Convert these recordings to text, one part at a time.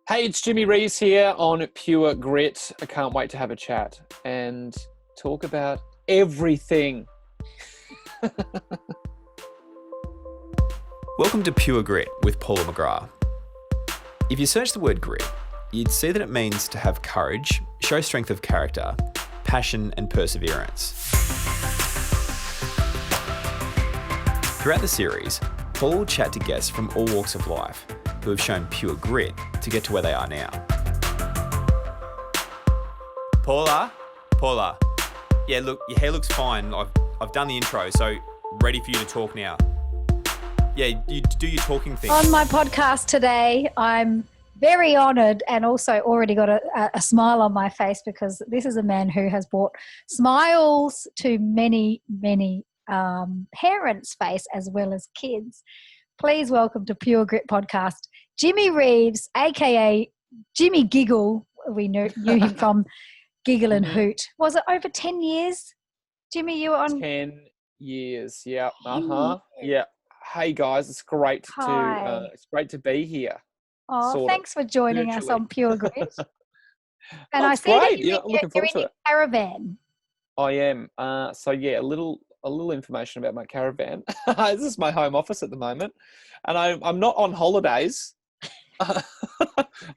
Hey, it's Jimmy Rees here on Pure Grit. I can't wait to have a chat and talk about everything. Welcome to Pure Grit with Paula McGrath. If you search the word grit, you'd see that it means to have courage, show strength of character, passion and perseverance. Throughout the series, Paula will chat to guests from all walks of life who have shown pure grit to get to where they are now. Paula, yeah, look, your hair looks fine. I've done the intro, so ready for you to talk now. Yeah, you do your talking thing. On my podcast today, I'm very honoured and also already got a smile on my face because this is a man who has brought smiles to many parents' face as well as kids. Please welcome to Pure Grit Podcast, Jimmy Rees, aka Jimmy Giggle. We knew him from Giggle and Hoot. Was it over 10 years, Jimmy? You were on 10 years. Yeah. 10 years. Yeah. Hey guys, it's great to be here. Oh, thanks for joining us on Pure Grit. And I see great. that Looking forward to you're in your caravan. I am. So yeah, a little information about my caravan. This is my home office at the moment, and I'm not on holidays.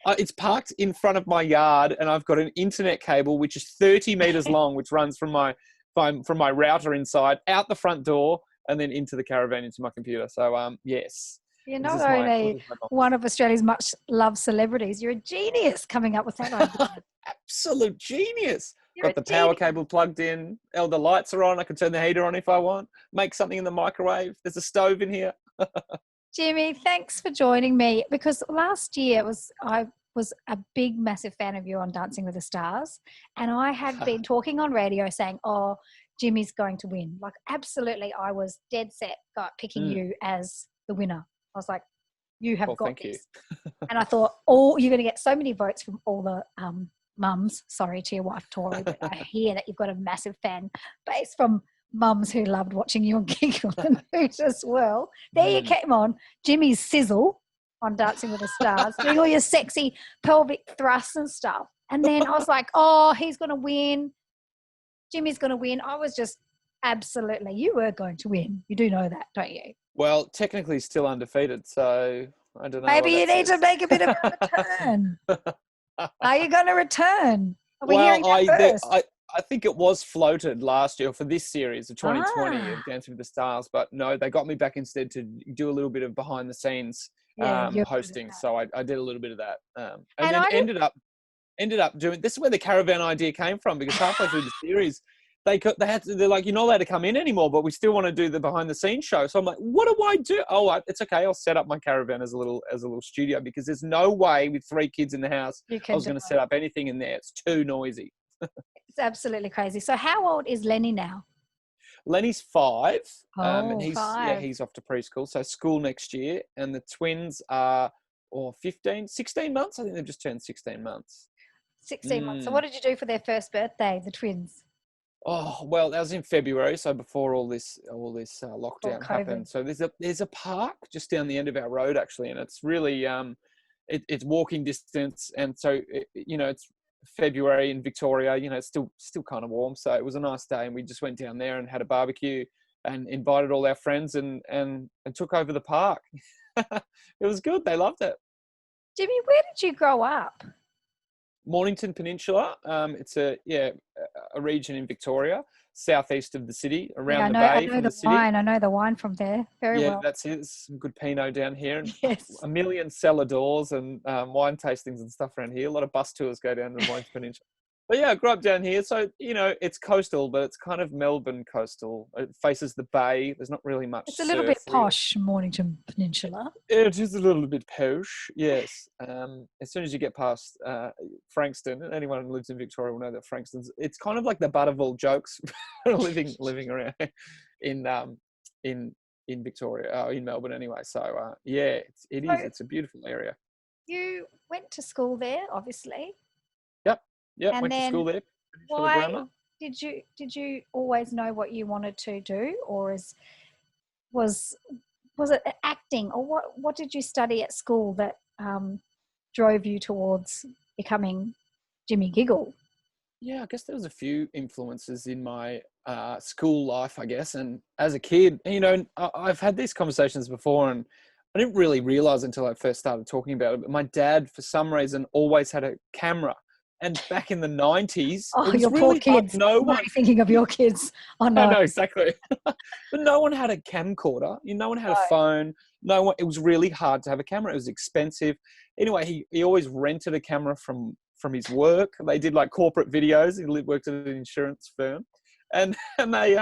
It's parked in front of my yard, and I've got an internet cable which is 30 meters long, which runs from my router inside out the front door and then into the caravan into my computer. So yes. You're not only one of Australia's much loved celebrities, you're a genius coming up with that idea. Absolute genius. Got the power cable plugged in. The lights are on. I can turn the heater on if I want. Make something in the microwave. There's a stove in here. Jimmy, thanks for joining me because last year I was a big, massive fan of you on Dancing with the Stars, and I had been talking on radio saying, "Oh, Jimmy's going to win." Like, absolutely, I was dead set picking you as the winner. I was like, "You have got this," and I thought, "Oh, you're going to get so many votes from all the mums." Sorry to your wife, Tori, but I hear that you've got a massive fan base from mums who loved watching you on Giggle and Hoot as well. There you came on Jimmy's sizzle on Dancing with the Stars, doing all your sexy pelvic thrusts and stuff. And then I was like, oh, he's going to win. Jimmy's going to win. I was just absolutely, you were going to win. You do know that, don't you? Well, technically still undefeated, so I don't know. Maybe you need to make a bit of a return. Are you going to return? Are we hearing that first? I think it was floated last year for this series of 2020 of Dancing with the Stars, but no, they got me back instead to do a little bit of behind the scenes hosting. So I did a little bit of that, and then ended up doing. This is where the caravan idea came from, because halfway through the series, they're like, you're not allowed to come in anymore, but we still want to do the behind the scenes show. So I'm like, what do I do? Oh, it's okay. I'll set up my caravan as a little studio, because there's no way with 3 kids in the house I was going to set up anything in there. It's too noisy. It's absolutely crazy. So how old is Lenny now? Lenny's 5. And 5. He's off to preschool. So school next year. And the twins are 16 months. I think they've just turned 16 months. 16 months. So what did you do for their first birthday, the twins? Oh, well, that was in February, so before all this lockdown happened. So there's a park just down the end of our road, actually, and it's really it's walking distance, and so it's February in Victoria. It's still kind of warm, so it was a nice day, and we just went down there and had a barbecue and invited all our friends and took over the park. It was good. They loved it. Jimmy, where did you grow up? Mornington Peninsula. It's a region in Victoria, southeast of the city, around the bay. I know the wine. I know the wine from there very well. Yeah, that's it. It's some good Pinot down here. And yes. A million cellar doors and wine tastings and stuff around here. A lot of bus tours go down to the Mornington Peninsula. But yeah, I grew up down here. So, it's coastal, but it's kind of Melbourne coastal. It faces the bay. There's not really much It's a little bit posh, Mornington Peninsula. It is a little bit posh, yes. As soon as you get past Frankston, and anyone who lives in Victoria will know that Frankston's, it's kind of like the butt of all jokes living around in Victoria, in Melbourne anyway. So, it's a beautiful area. You went to school there, obviously. Yep, went to school there. Why did you always know what you wanted to do, or was it acting, or what did you study at school that drove you towards becoming Jimmy Giggle? Yeah, I guess there was a few influences in my school life, I guess. And as a kid, you know, I've had these conversations before, and I didn't really realize until I first started talking about it, but my dad, for some reason, always had a camera. And back in the 90s, Oh, it was your really poor kids. hard. No I'm one. already thinking of your kids. Oh, no. I know, exactly. But no one had a camcorder. No one had a phone. No one. It was really hard to have a camera. It was expensive. Anyway, he always rented a camera from his work. They did like corporate videos. He worked at an insurance firm, and they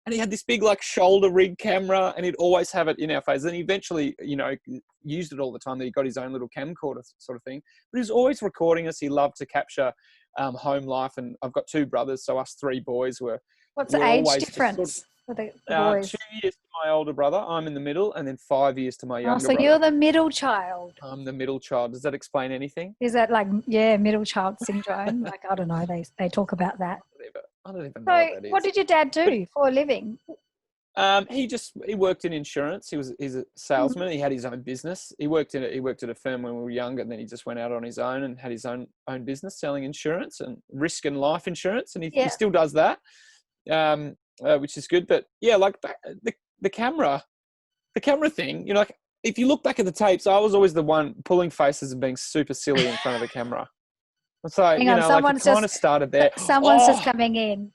and he had this big like shoulder rig camera, and he'd always have it in our face. And he eventually, you know, used it all the time. That he got his own little camcorder sort of thing. But he was always recording us. He loved to capture home life. And I've got two brothers, so us three boys were. What's the age difference for the boys? 2 years to my older brother. I'm in the middle, and then 5 years to my younger brother. So you're the middle child. I'm the middle child. Does that explain anything? Is that like, yeah, middle child syndrome? Like, I don't know. They talk about that. I don't even know So what that is. what did your dad do for a living? He worked in insurance. He's a salesman. He had his own business. He worked at a firm when we were younger, and then he just went out on his own and had his own business selling insurance and risk and life insurance. And he still does that, which is good. But yeah, like the camera thing, you know, like if you look back at the tapes, I was always the one pulling faces and being super silly in front of the camera. So, Hang on, like it kind of started there. Someone's just coming in.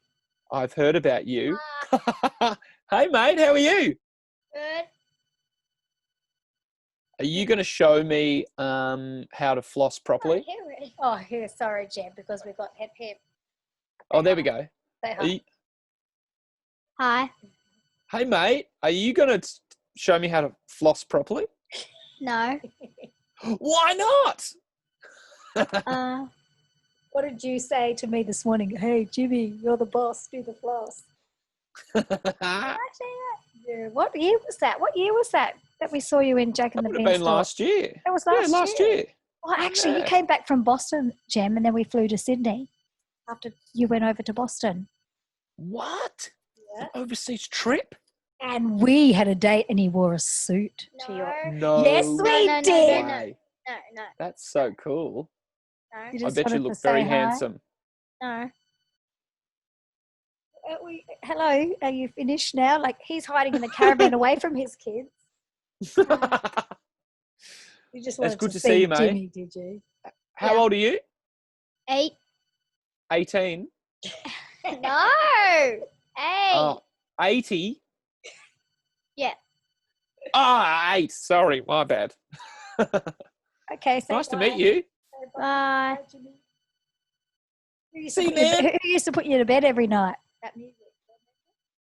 I've heard about you. Hey, mate, how are you? Good. Are you going to show me how to floss properly? Oh, here, sorry, Jem, because we've got hip hip. Oh, there we go. Say hi. Hi. Hey, mate, are you going to show me how to floss properly? No. Why not? What did you say to me this morning? Hey, Jimmy, you're the boss. Do the floss. Did I say that? Yeah. What year was that? What year was that we saw you in Jack and the Beanstalk? It would have been last year. That was last year. Well, actually, you came back from Boston, Jem, and then we flew to Sydney after you went over to Boston. What? Yeah. An overseas trip? And we had a date, and he wore a suit. No. Yes, we did. No. That's so cool. No. I bet you look very handsome. No. Hello, are you finished now? Like, he's hiding in the caravan away from his kids. You just wanted good to to see you, mate. Jimmy, did you? How old are you? 8. 18. No. 8. Oh, 80? Yeah. Ah, 8. Sorry, my bad. Okay, so Nice to meet you. Bye. Who used, See you, man. who used to put you to bed every night? That music.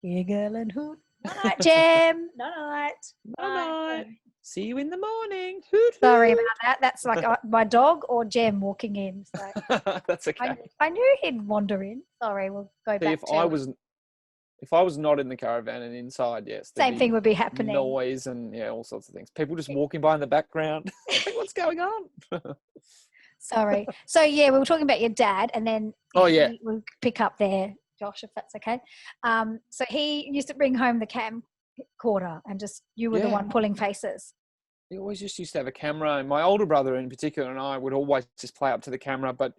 Giggle and Hoot. Night, Jem. Night. Bye. See you in the morning. Hoot, Sorry hoot. about that. That's like my dog or Jem walking in. So That's okay. I knew he'd wander in. Sorry, we'll go back If I was not in the caravan and inside, yes. Same thing would be happening. Noise and all sorts of things. People just walking by in the background. What's going on? Sorry. So yeah, we were talking about your dad, and then we'll pick up there, Josh, if that's okay. So he used to bring home the camcorder, and just you were the one pulling faces. He always just used to have a camera, and my older brother in particular and I would always just play up to the camera. But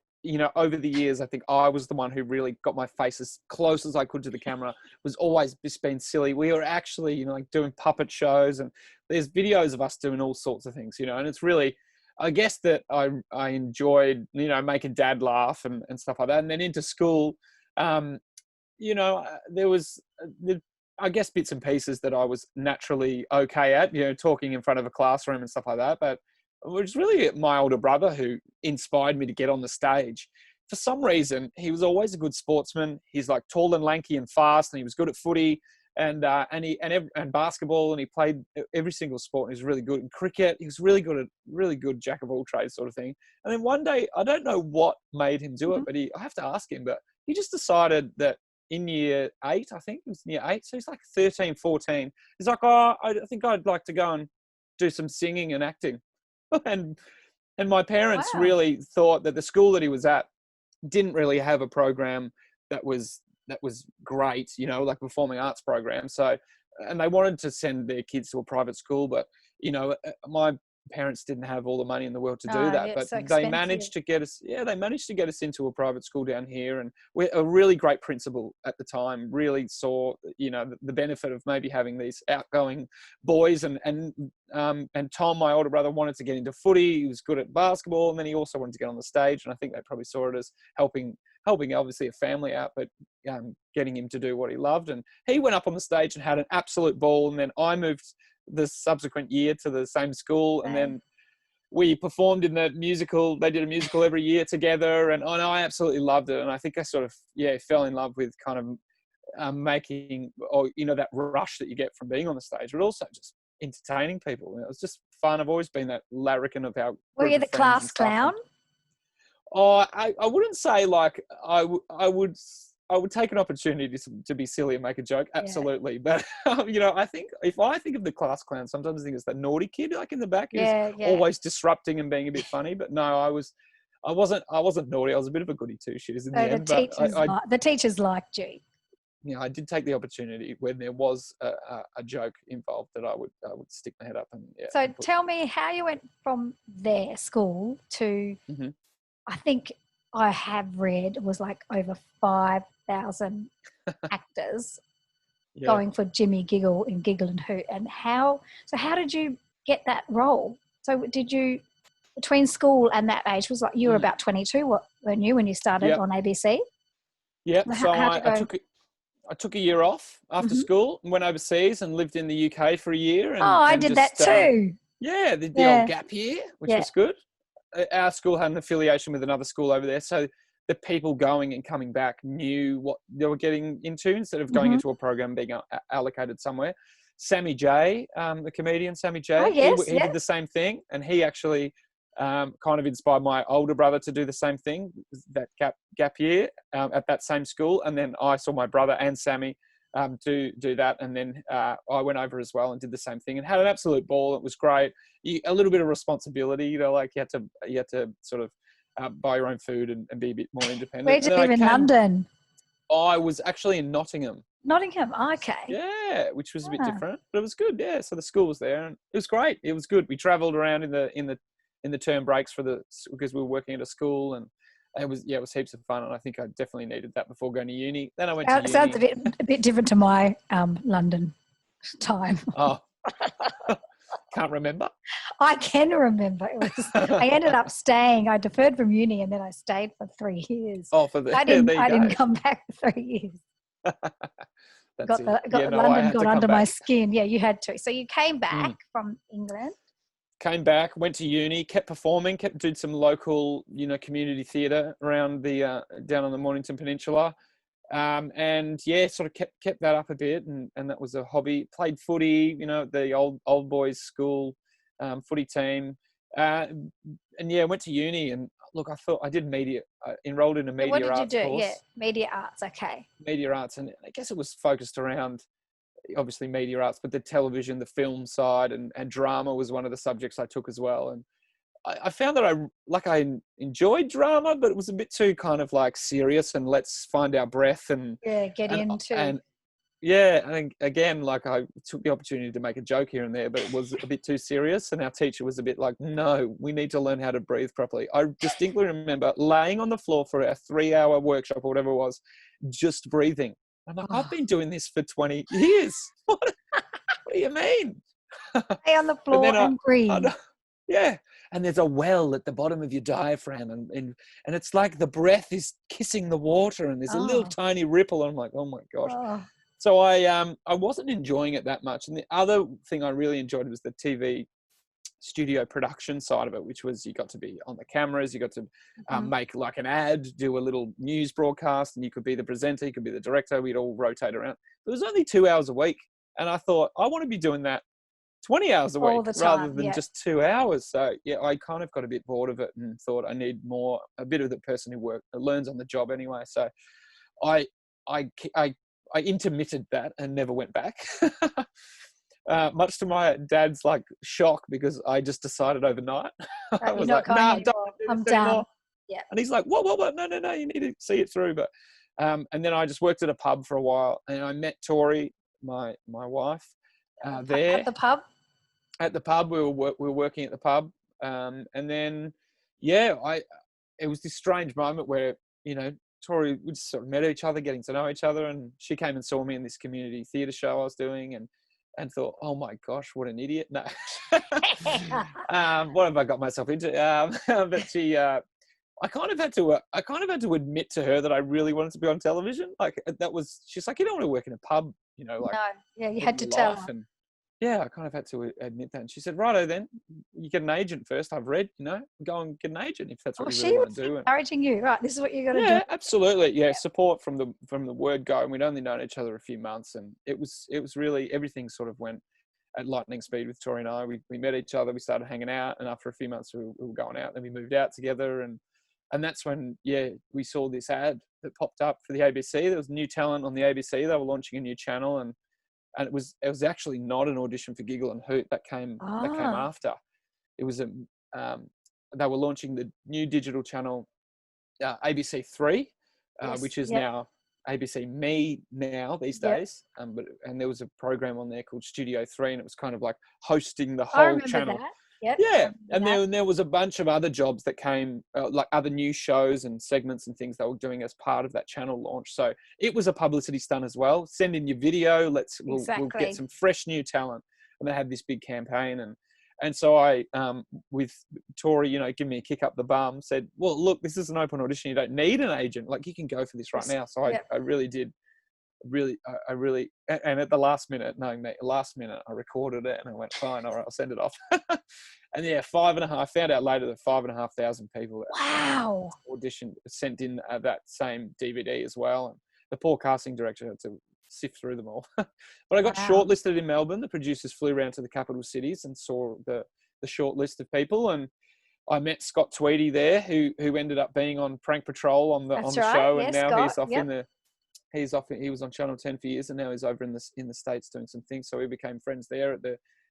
over the years, I think I was the one who really got my face as close as I could to the camera. Was always just being silly. We were actually, like doing puppet shows, and there's videos of us doing all sorts of things, and it's really, I guess that I enjoyed, making dad laugh and stuff like that. And then into school, there was, I guess, bits and pieces that I was naturally okay at, talking in front of a classroom and stuff like that. But it was really my older brother who inspired me to get on the stage. For some reason, he was always a good sportsman. He's like tall and lanky and fast, and he was good at footy and basketball, and he played every single sport. And he was really good in cricket. He was really good jack of all trades sort of thing. And then one day, I don't know what made him do it, but I have to ask him, but he just decided that in year 8, I think it was year 8. So he's like 13, 14. He's like, I think I'd like to go and do some singing and acting. And my parents really thought that the school that he was at didn't really have a program that was great, like performing arts program. So, and they wanted to send their kids to a private school, but my parents didn't have all the money in the world to do Oh, that, yeah, but it's so they managed to get us. Yeah, they managed to get us into a private school down here, and we're a really great principal at the time. Really saw, the benefit of maybe having these outgoing boys, and Tom, my older brother, wanted to get into footy. He was good at basketball, and then he also wanted to get on the stage. And I think they probably saw it as helping obviously a family out, but getting him to do what he loved. And he went up on the stage and had an absolute ball. And then I moved the subsequent year to the same school, and then we performed in the musical. They did a musical every year together, and I absolutely loved it. And I think I sort of fell in love with kind of making, or that rush that you get from being on the stage, but also just entertaining people. It was just fun. I've always been that larrikin of our. Were you the class clown? I wouldn't say like I would take an opportunity to be silly and make a joke, absolutely. But I think if I think of the class clown, sometimes I think it's that naughty kid like in the back who's always disrupting and being a bit funny. But no, I wasn't naughty. I was a bit of a goody two shoes in the end. The teachers liked you. I did take the opportunity when there was a joke involved that I would stick my head up and. So tell me how you went from their school to. Mm-hmm. I think I have read it was like over 5,000 actors going for Jimmy Giggle in Giggle and Hoot. And how did you get that role? So did you, between school and that age, was like you were about 22, weren't you, when you started on ABC? Yeah, so I took a year off after school and went overseas and lived in the UK for a year. And, I did that too. The old gap year, which was good. Our school had an affiliation with another school over there, so the people going and coming back knew what they were getting into instead of going into a program being allocated somewhere. Sammy J, the comedian Sammy J, he did the same thing, and he actually kind of inspired my older brother to do the same thing, that gap year at that same school. And then I saw my brother and Sammy do that, and then I went over as well and did the same thing and had an absolute ball. It was great. A little bit of responsibility, like you had to sort of buy your own food and be a bit more independent. Where did you live in London? I was actually in Nottingham. Nottingham, okay. Yeah, which was a bit different, but it was good. Yeah, so the school was there, and it was great. It was good. We travelled around in the term breaks because we were working at a school, and it was heaps of fun. And I think I definitely needed that before going to uni. Then I went to uni. Sounds a bit different to my London time. Oh. Can't remember. I can remember. I ended up staying. I deferred from uni and then I stayed for 3 years. Oh, I didn't come back for 3 years. London got under my skin. Yeah, you had to. So you came back from England. Came back, went to uni, kept performing, did some local, community theatre around down on the Mornington Peninsula. And sort of kept that up a bit, and that was a hobby. Played footy, the old boys school footy team, and went to uni. And look, I thought I did media, enrolled in a media arts course. What did you do? Yeah, media arts. Okay. Media arts, and I guess it was focused around obviously media arts, but the television, the film side, and drama was one of the subjects I took as well. And I found that I enjoyed drama, but it was a bit too kind of like serious and let's find our breath and I think again, like I took the opportunity to make a joke here and there, but it was a bit too serious. And our teacher was a bit like, no, we need to learn how to breathe properly. I distinctly remember laying on the floor for a 3-hour workshop or whatever it was, just breathing. I'm like, I've been doing this for 20 years. What do you mean? Lay on the floor and breathe. Yeah. And there's a well at the bottom of your diaphragm, and it's like the breath is kissing the water, and there's a little tiny ripple. And I'm like, oh my gosh. So I wasn't enjoying it that much. And the other thing I really enjoyed was the TV studio production side of it, which was you got to be on the cameras, you got to make like an ad, do a little news broadcast, and you could be the presenter, you could be the director. We'd all rotate around. It was only 2 hours a week, and I thought I want to be doing that 20 hours a week rather than just 2 hours. So I kind of got a bit bored of it and thought I need a bit of the person who learns on the job anyway. So I intermitted that and never went back. Much to my dad's like shock, because I just decided overnight. I was like, nah, I'm done. Yeah. And he's like, what? No, you need to see it through. But and then I just worked at a pub for a while, and I met Tori, my wife, there. At the pub? at the pub. We were working at the pub, and then it was this strange moment where Tori, we just sort of met each other, getting to know each other, and she came and saw me in this community theatre show I was doing, and thought, oh my gosh, what an idiot! No, what have I got myself into? But she. I kind of had to admit to her that I really wanted to be on television. Like she's like, you don't want to work in a pub, No, yeah, you had to tell her. And yeah, I kind of had to admit that. And she said, righto then, you get an agent first. I've read, go and get an agent if that's what you really want to do. Encouraging you, right? This is what you're going to do. Yeah, absolutely. Yeah, support from the word go. And we'd only known each other a few months, and it was really, everything sort of went at lightning speed with Tori and I. We met each other, we started hanging out, and after a few months we were going out. Then we moved out together, and that's when we saw this ad that popped up for the ABC. There was new talent on the ABC. They were launching a new channel, and it was actually not an audition for Giggle and Hoot. That came after. It was they were launching the new digital channel, ABC 3, which is now ABC Me now these days. And there was a program on there called Studio 3, and it was kind of like hosting the whole channel. That. Yep. Yeah, and then there was a bunch of other jobs that came, like other new shows and segments and things they were doing as part of that channel launch. So it was a publicity stunt as well. Send in your video. We'll get some fresh new talent. And they had this big campaign, and so I, with Tori, give me a kick up the bum, said, well, look, this is an open audition. You don't need an agent. Like, you can go for this right now. So I really did. I really, and at the last minute, I recorded it and I went, fine, all right, I'll send it off. And found out later that 5,500 people auditioned, sent in that same DVD as well. And the poor casting director had to sift through them all. But I got shortlisted in Melbourne. The producers flew around to the capital cities and saw the short list of people. And I met Scott Tweedy there, who ended up being on Prank Patrol on the show. And now Scott, he's off in the... He was on Channel 10 for years, and now he's over in the States doing some things. So we became friends there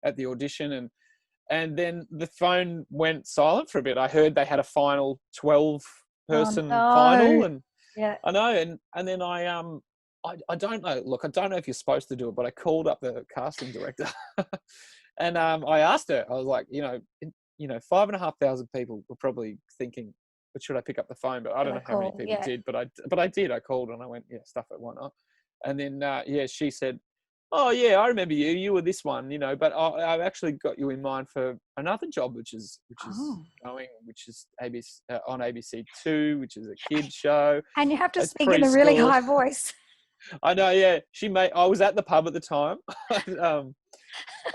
at the audition, and then the phone went silent for a bit. I heard they had a final 12-person final, and I know, and then I don't know. Look, I don't know if you're supposed to do it, but I called up the casting director, and I asked her. I was like, 5,500 people were probably thinking, but should I pick up the phone? But I don't know how many people did, but I did. I called and I went, stuff it, why not? And then, she said, oh yeah, I remember you. You were this one, but I've actually got you in mind for another job, which is ABC on ABC 2, which is a kids show. And you have to speak in a really high voice. I know, yeah. I was at the pub at the time.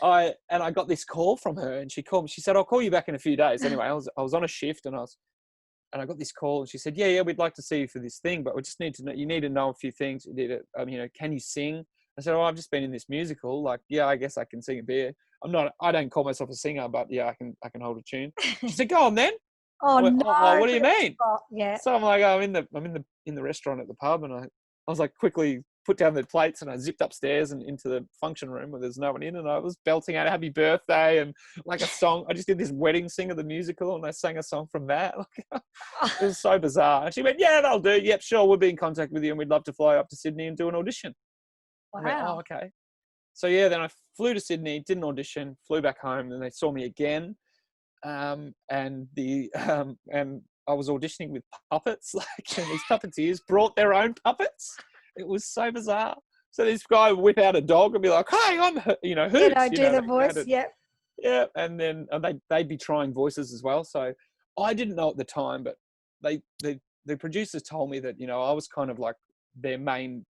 I got this call from her, and she called me. She said, I'll call you back in a few days. Anyway, I was on a shift, and I got this call, and she said, yeah, we'd like to see you for this thing, but we just need to know, you need to know a few things. Can you sing? I said, I've just been in this musical. Like, yeah, I guess I can sing a bit. I don't call myself a singer, but yeah, I can hold a tune. She said, go on then. Oh, went, no. Oh, what do you mean? Yeah. So I'm like, I'm in the restaurant at the pub, and I was like, quickly put down the plates, and I zipped upstairs and into the function room where there's no one in, and I was belting out Happy Birthday and like a song. I just did this wedding singer, the musical, and I sang a song from that. It was so bizarre. And she went, yeah, that'll do. Yep, sure, we'll be in contact with you, and we'd love to fly up to Sydney and do an audition. Wow. I went, oh, okay. So yeah, then I flew to Sydney, did an audition, flew back home, then they saw me again. And I was auditioning with puppets, and these puppeteers brought their own puppets. It was so bizarre. So this guy would whip out a dog and be like, "Hey, I'm Hoots." Do the voice, yeah. And then they'd be trying voices as well. So I didn't know at the time, but the producers told me that I was kind of like their main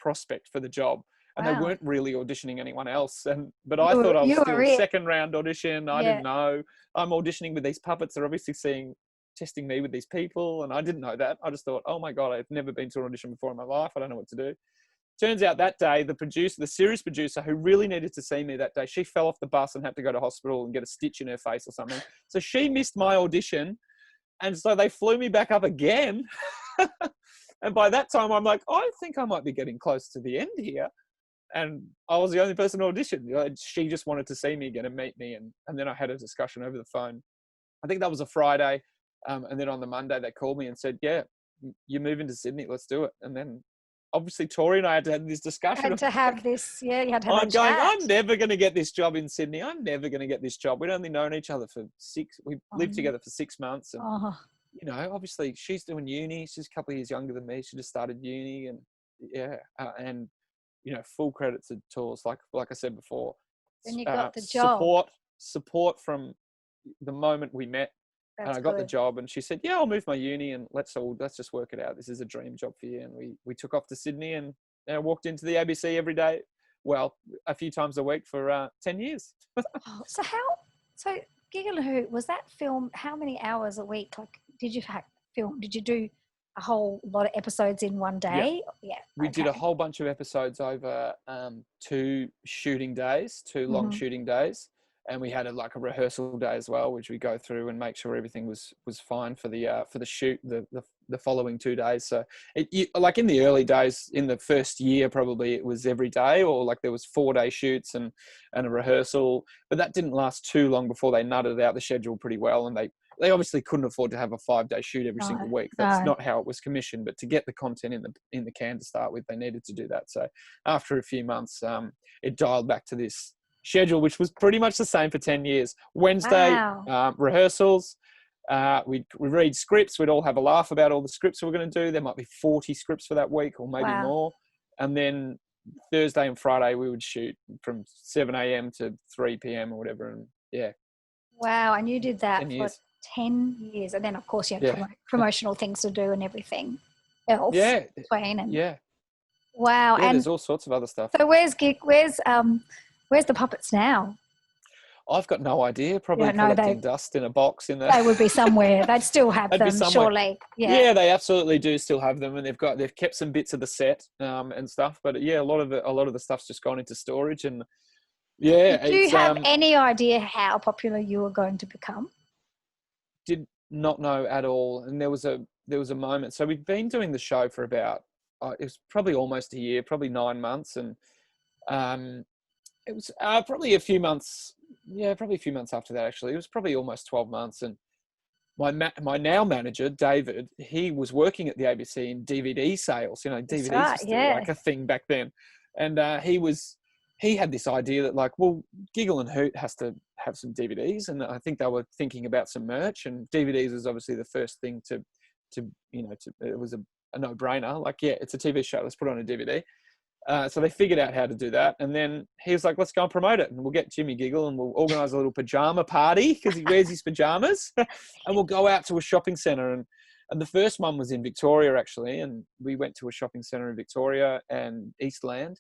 prospect for the job, and they weren't really auditioning anyone else. But I thought I was still a second round audition. I didn't know. I'm auditioning with these puppets. They're obviously testing me with these people, and I didn't know that. I just thought, oh my God, I've never been to an audition before in my life. I don't know what to do. Turns out that day, the series producer who really needed to see me that day, she fell off the bus and had to go to hospital and get a stitch in her face or something. So she missed my audition, and so they flew me back up again. And by that time, I'm like, I think I might be getting close to the end here. And I was the only person who auditioned. She just wanted to see me again and meet me. And then I had a discussion over the phone. I think that was a Friday. And then on the Monday, they called me and said, yeah, you're moving to Sydney. Let's do it. And then obviously Tori and I had to have this discussion. Had to have this, yeah, you had to have a chat. I'm never going to get this job in Sydney. I'm never going to get this job. We'd only known each other for we lived together for 6 months. And, you know, obviously she's doing uni. She's a couple of years younger than me. She just started uni and and, you know, full credit to Tours. Like I said before. Then you got the job. Support from the moment we met. And I got the job, and she said, yeah, I'll move my uni and let's just work it out. This is a dream job for you. And we took off to Sydney and walked into the ABC every day. Well, a few times a week for 10 years. So Giggle and Hoot, was that film, how many hours a week? Like, did you film? Did you do a whole lot of episodes in one day? Yeah. We did a whole bunch of episodes over 2 shooting days, 2 long shooting days. And we had a rehearsal day as well, which we go through and make sure everything was fine for the shoot the following 2 days. So like in the early days, in the first year, probably it was every day, or like there was 4-day shoots and a rehearsal. But that didn't last too long before they nutted out the schedule pretty well. And they obviously couldn't afford to have a 5-day shoot every single week. That's not how it was commissioned. But to get the content in the can to start with, they needed to do that. So after a few months, it dialed back to this schedule, which was pretty much the same for 10 years. Wednesday, rehearsals. We'd read scripts. We'd all have a laugh about all the scripts we're going to do. There might be 40 scripts for that week or maybe more. And then Thursday and Friday, we would shoot from 7 a.m. to 3 p.m. or whatever. And yeah. Wow. And you did that for 10 years. And then, of course, you had promotional things to do and everything else. Yeah. Between and, Wow. Yeah, and there's all sorts of other stuff. So where's the puppets now? I've got no idea. Probably collecting dust in a box in there. They would be somewhere. They'd still have them, surely. Yeah, they absolutely do still have them, and they've kept some bits of the set and stuff. But yeah, a lot of the stuff's just gone into storage. And yeah, do you have any idea how popular you were going to become? Did not know at all. And there was a moment. So we'd been doing the show for about it was probably almost a year, probably 9 months, and it was probably a few months. Yeah, probably a few months after that, actually. It was probably almost 12 months. And my now manager, David, he was working at the ABC in DVD sales. You know, DVDs was still like a thing back then. And he had this idea that, like, well, Giggle and Hoot has to have some DVDs. And I think they were thinking about some merch. And DVDs was obviously the first thing to it was a no-brainer. Like, yeah, it's a TV show. Let's put it on a DVD. So they figured out how to do that. And then he was like, let's go and promote it. And we'll get Jimmy Giggle and we'll organise a little pajama party because he wears his pajamas. And we'll go out to a shopping centre. And the first one was in Victoria, actually. And we went to a shopping centre in Victoria and Eastland.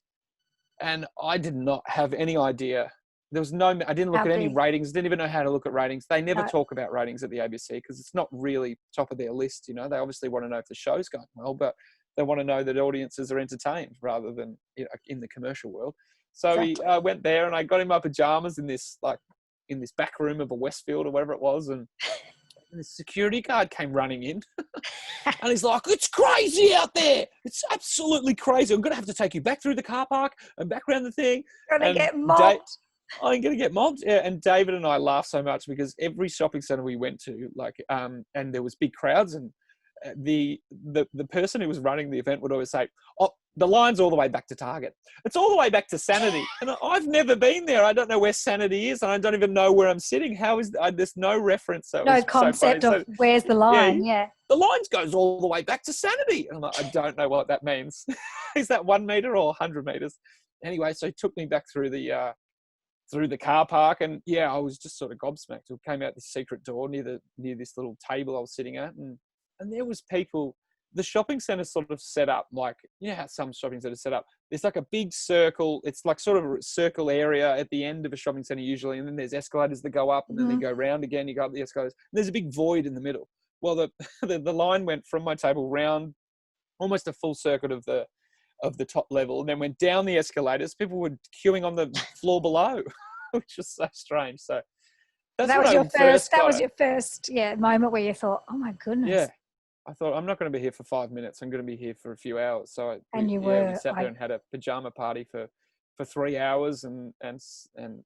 And I did not have any idea. I didn't look at any ratings. Didn't even know how to look at ratings. They never talk about ratings at the ABC because it's not really top of their list. You know, they obviously want to know if the show's going well, but they want to know that audiences are entertained rather than, you know, in the commercial world. So I went there and I got in my pajamas in this back room of a Westfield or whatever it was. And the security guard came running in and he's like, it's crazy out there. It's absolutely crazy. I'm going to have to take you back through the car park and back around the thing. I'm going to get mobbed. Yeah, and David and I laughed so much because every shopping centre we went to, and there was big crowds, and the person who was running the event would always say, oh, the line's all the way back to Target. It's all the way back to Sanity. And I've never been there. I don't know where Sanity is, and I don't even know where I'm sitting. There's no reference. So no concept of where's the line, yeah. The line goes all the way back to Sanity. And I'm like, I don't know what that means. Is that 1 metre or 100 metres? Anyway, so he took me back through the car park, and yeah, I was just sort of gobsmacked. We came out this secret door near this little table I was sitting at, and there was people. The shopping centre sort of set up like, you know how some shopping centres set up. There's like a big circle. It's like sort of a circle area at the end of a shopping centre usually, and then there's escalators that go up, and then they go round again. You go up the escalators. There's a big void in the middle. Well, the line went from my table round almost a full circuit of the top level, and then went down the escalators. People were queuing on the floor below, which was so strange. So that was your first moment where you thought, oh my goodness. Yeah. I thought, I'm not going to be here for 5 minutes. I'm going to be here for a few hours. So we sat there and had a pajama party for 3 hours and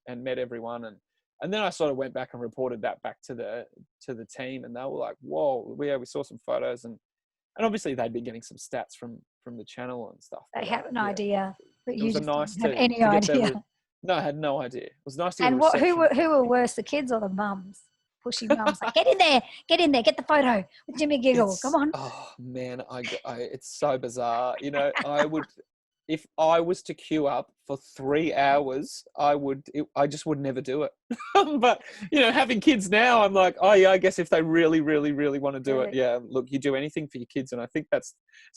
met everyone. And then I sort of went back and reported that back to the team, and they were like, whoa, we saw some photos, and And obviously they'd been getting some stats from the channel and stuff. They have an idea, but you just nice didn't have any idea. No, I had no idea. It was nice to get And who were worse, the kids or the mums? Pushing mums, like, get in there, get the photo with Jimmy Giggle. Come on. Oh man, it's so bizarre. You know, if I was to queue up for 3 hours, I just would never do it. But, you know, having kids now, I'm like, oh yeah, I guess if they really, really, really want to do it, yeah, look, you do anything for your kids. And I think that's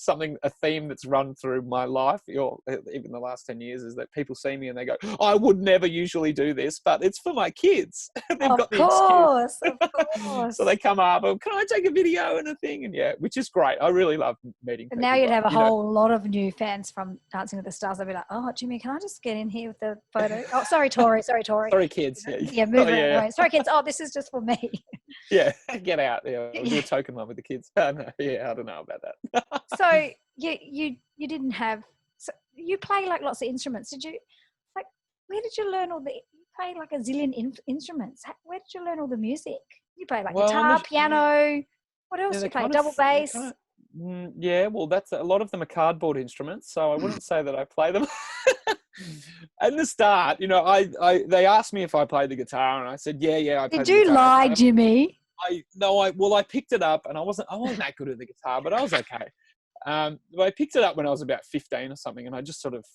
a theme that's run through my life, or even the last 10 years, is that people see me and they go, I would never usually do this, but it's for my kids. They've got the excuse. Of course. So they come up, oh, can I take a video and a thing? And yeah, which is great. I really love meeting people. Now you'd have a whole lot of new fans from Dancing with the Stars. They'd be like, oh, Jimmy, can I just get in here with the photo? Oh, sorry, Tori. Sorry, kids. Yeah, move it away. Sorry, kids. Oh, this is just for me. Yeah, get out. Yeah, I'll do a token one with the kids. No, yeah, I don't know about that. So you didn't have. So you play like lots of instruments. Did you? Like, where did you learn all the? You play like a zillion instruments. Where did you learn all the music? You play like guitar, piano. What else do you play? Double bass. Yeah, well, that's a lot of them are cardboard instruments, so I wouldn't say that I play them. At the start, you know, they asked me if I played the guitar, and I said, yeah, I played the guitar. Did you lie, Jimmy? I picked it up, and I wasn't that good at the guitar, but I was okay. But I picked it up when I was about 15 or something, and I just sort of,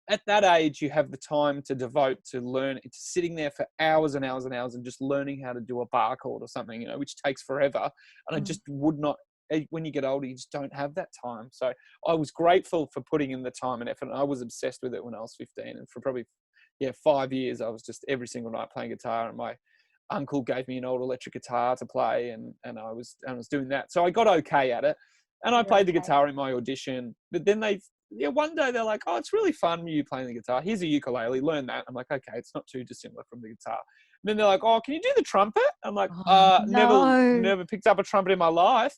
at that age, you have the time to devote to learn. It's sitting there for hours and hours and hours and just learning how to do a bar chord or something, you know, which takes forever. And I just would not. When you get older, you just don't have that time. So I was grateful for putting in the time and effort. And I was obsessed with it when I was 15. And for probably, 5 years, I was just every single night playing guitar. And my uncle gave me an old electric guitar to play. And I was doing that. So I got okay at it. And I played the guitar in my audition. But then one day they're like, oh, it's really fun you playing the guitar. Here's a ukulele, learn that. I'm like, okay, it's not too dissimilar from the guitar. And then they're like, oh, can you do the trumpet? I'm like, never picked up a trumpet in my life.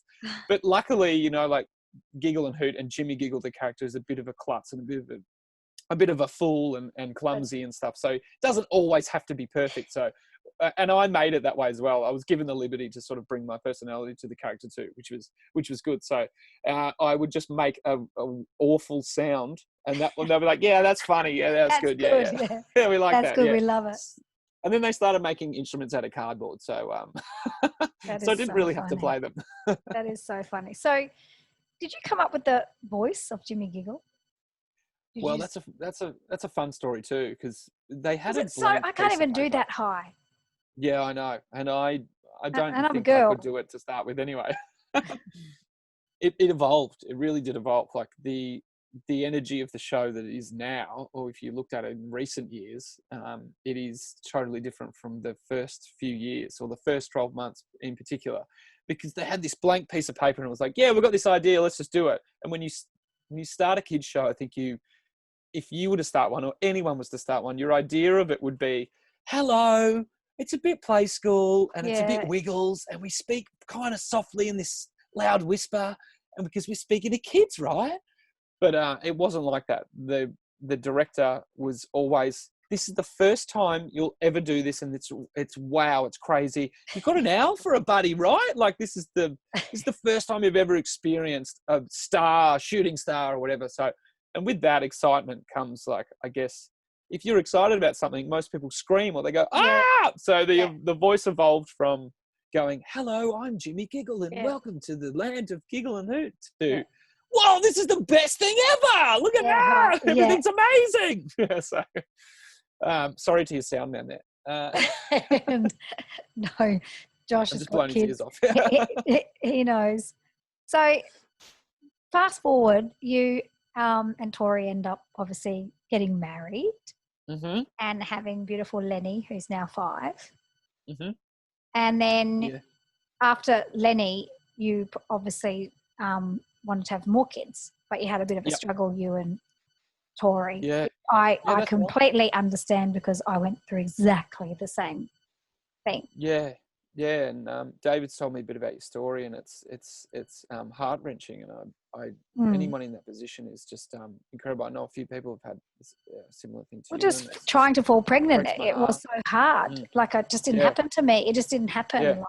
But luckily, you know, like Giggle and Hoot and Jimmy Giggle, the character, is a bit of a klutz and a bit of a fool and clumsy and stuff. So it doesn't always have to be perfect. So, and I made it that way as well. I was given the liberty to sort of bring my personality to the character too, which was good. So I would just make a awful sound, and they'll be like, yeah, that's funny. Yeah, that's good. Yeah. Yeah, we like that. That's good. Yeah. We love it. And then they started making instruments out of cardboard. So, so I didn't really have to play them. That is so funny. So did you come up with the voice of Jimmy Giggle? Well, that's a fun story too, because they had a so I can't even do that high. Yeah, I know. And I don't think I could do it to start with anyway. It evolved. It really did evolve. Like the energy of the show that it is now, or if you looked at it in recent years, it is totally different from the first few years or the first 12 months in particular, because they had this blank piece of paper and it was like, yeah, we've got this idea, let's just do it. And when you start a kids show, I think if you were to start one, or anyone was to start one, your idea of it would be, hello, it's a bit play school and it's a bit Wiggles and we speak kind of softly in this loud whisper, and because we're speaking to kids, right? But it wasn't like that. The director was always, this is the first time you'll ever do this, and it's wow, it's crazy. You've got an hour for a buddy, right? Like this is the first time you've ever experienced a shooting star or whatever. So, and with that excitement comes, like, I guess, if you're excited about something, most people scream or they go, ah! So the voice evolved from going, hello, I'm Jimmy Giggle and welcome to the land of Giggle and Hoot, to, whoa, this is the best thing ever. Look at that. Everything's amazing. So, sorry to your sound man there. No, Josh has just got blown his kids. ears off. He knows. So fast forward, you and Tori end up obviously getting married and having beautiful Lenny, who's now 5. And then after Lenny, you obviously wanted to have more kids, but you had a bit of a struggle, you and Tori. I completely understand, because I went through exactly the same thing. And David's told me a bit about your story, and it's heart-wrenching, and anyone in that position is just incredible. I know a few people have had a similar thing to you. Just trying to fall pregnant, it was so hard. Like, it just didn't happen to me. It just didn't happen.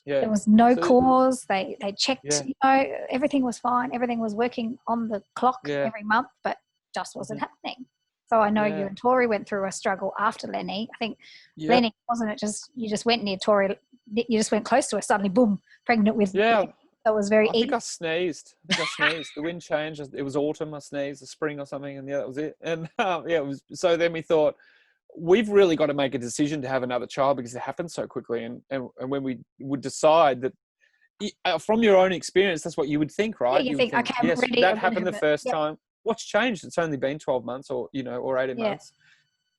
Yeah. There was no So- cause. They checked, Yeah. you know, everything was fine. Everything was working on the clock Yeah. every month, but just wasn't happening. So I know you Yeah. and Tori went through a struggle after Lenny. I think Yeah. Lenny, wasn't it just, you just went near Tori, you just went close to her, suddenly, boom, pregnant with Yeah. Lenny. So it was very I think easy. I sneezed. The wind changed. It was autumn. I sneezed, the spring or something, and yeah, that was it. And yeah, it was. So then we thought, we've really got to make a decision to have another child because it happened so quickly. And when we would decide that, from your own experience, that's what you would think, right? Yeah, you would think, okay, I'm yes, ready. that I'm gonna happened the have it. first Yep. time. What's changed? It's only been 12 months or 18 Yeah. months.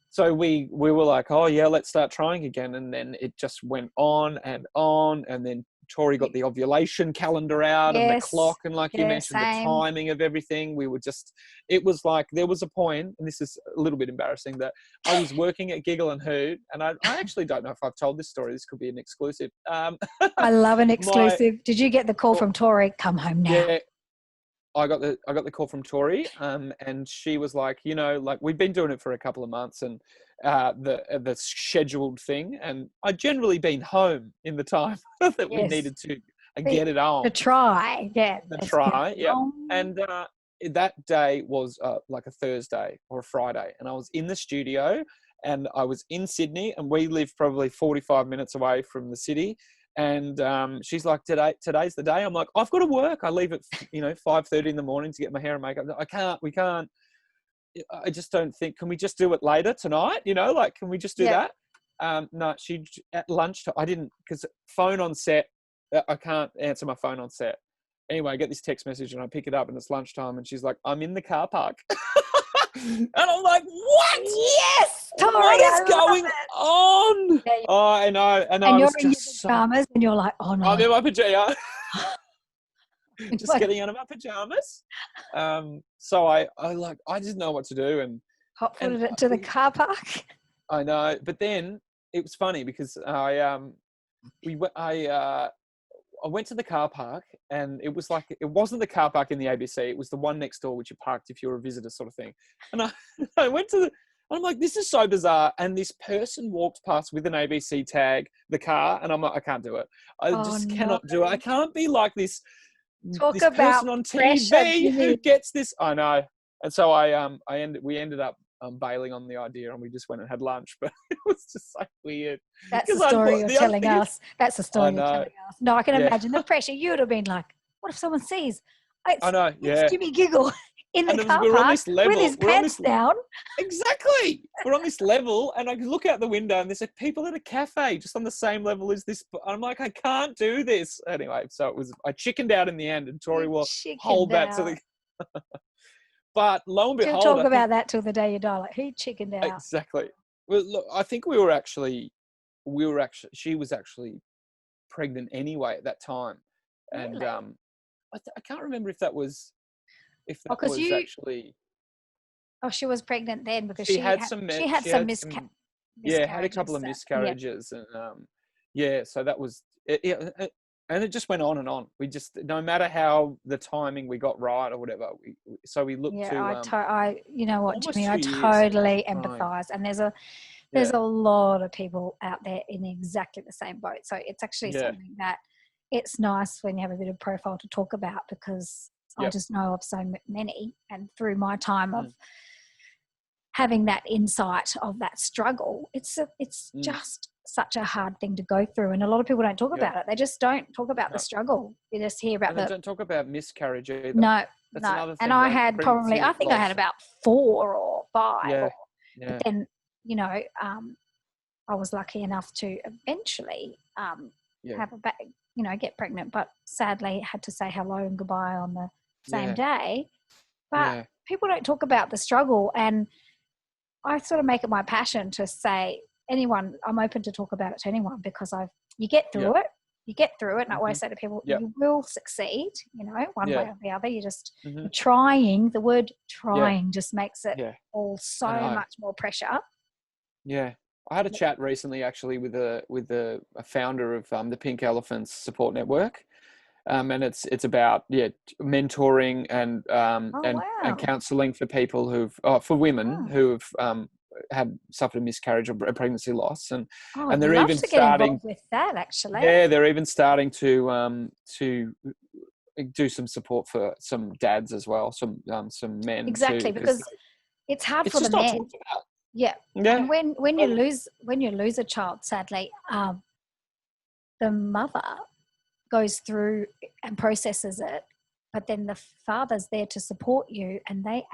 So we were like, oh yeah, let's start trying again. And then it just went on. And then Tori got the ovulation calendar out and the Yes. clock. And like you Yeah, mentioned, same. the timing of everything. We were just, it was like, there was a point, and this is a little bit embarrassing, that I was working at Giggle and Hoot. And I actually don't know if I've told this story. This could be an exclusive. I love an exclusive. Did you get the call from Tori? Come home now. Yeah. I got the call from Tori, and she was like, like, we've been doing it for a couple of months, and the scheduled thing, and I'd generally been home in the time that we needed to get it on. To try, yeah. The try, yeah. And that day was like a Thursday or a Friday, and I was in the studio, and I was in Sydney, and we live probably 45 minutes away from the city. And she's like, today's the day. I'm like, I've got to work. I leave at 5:30 in the morning to get my hair and makeup. We can't. I just don't think. Can we just do it later tonight? Like, can we just do that? No, she at lunchtime. I didn't, because phone on set. I can't answer my phone on set. Anyway, I get this text message and I pick it up, and it's lunchtime, and she's like, I'm in the car park. And I'm like, what? Yes, Tori, what is going on? Yeah, Oh, I know. And you're in your pajamas, and you're like, oh no. I'm in my pajamas. Just getting out of my pajamas. So I didn't know what to do, and hot-footed it to the car park. I know, but then it was funny because I went to the car park, and it was like, it wasn't the car park in the ABC. It was the one next door, which you parked if you were a visitor, sort of thing. And I went to I'm like, this is so bizarre. And this person walked past with an ABC tag, the car, and I'm like, I can't do it. I just cannot do it. I can't be like this. Talk this about person on pressure, TV who gets this. I know. And so we ended up bailing on the idea, and we just went and had lunch. But it was just so weird. That's the story you're telling us. That's the story you're telling us. No, I can imagine the pressure. You would have been like, what if someone sees? I know. Yeah. It's Jimmy Giggle in the car we're on park this level. with his pants down. Exactly. We're on this level, and I can look out the window, and there's like people at a cafe just on the same level as this. I'm like, I can't do this. Anyway, so I chickened out in the end, and Tori will hold that to the. But lo and behold, she'll talk about that till the day you die. Like, who chickened out? Exactly. Well, look, I think she was actually pregnant anyway at that time, and Really? I can't remember if that was actually. Oh, she was pregnant then because she had some miscarriages, had a couple of miscarriages, and so that was it. And it just went on and on. We just, no matter how the timing we got right or whatever, we looked to. Yeah, you know what, Jimmy, I 2 years totally empathise. And there's a lot of people out there in exactly the same boat. So it's actually something that it's nice when you have a bit of profile to talk about, because I just know of so many, and through my time of having that insight of that struggle, it's just such a hard thing to go through, and a lot of people don't talk about it. They just don't talk about the struggle. You just hear about they don't talk about miscarriage either. No. And I had probably, I think I had about 4 or 5. But then, I was lucky enough to eventually have get pregnant, but sadly had to say hello and goodbye on the same day. But people don't talk about the struggle, and I sort of make it my passion to say, I'm open to talk about it to anyone, because you get through it. You get through it. And I always say to people, you will succeed, one way or the other. You just trying, the word trying just makes it all so much more pressure. Yeah. I had a chat recently actually with a founder of the Pink Elephants Support Network. And it's about mentoring and counselling for people for women who've had suffered a miscarriage or a pregnancy loss, and I'd they're love even to get involved with that, actually. Yeah, they're even starting to do some support for some dads as well, some men Exactly, too, because it's hard for the just not men. talked about. Yeah. Yeah. And when you lose a child, sadly, the mother goes through and processes it, but then the father's there to support you, and they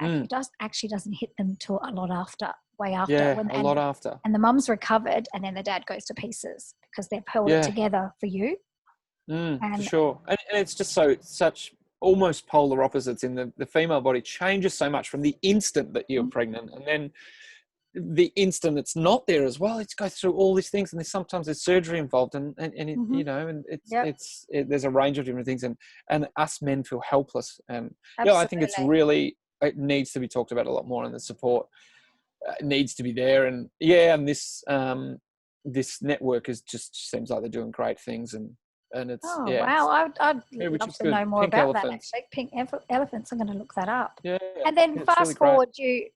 actually doesn't hit them till a lot after, way after. Yeah, a lot after. And the mum's recovered, and then the dad goes to pieces because they've held it together for you. For sure. And it's just such almost polar opposites in the female body changes so much from the instant that you're pregnant, and then the instant it's not there as well. It's goes through all these things, and sometimes there's surgery involved, and it, you know, and there's a range of different things, and us men feel helpless, and I think it needs to be talked about a lot more, and the support needs to be there, and this network just seems like they're doing great things, and it's wow, I'd love to know more Pink about elephants. that, actually. Pink elephants, I'm going to look that up. Yeah, and then fast really forward, you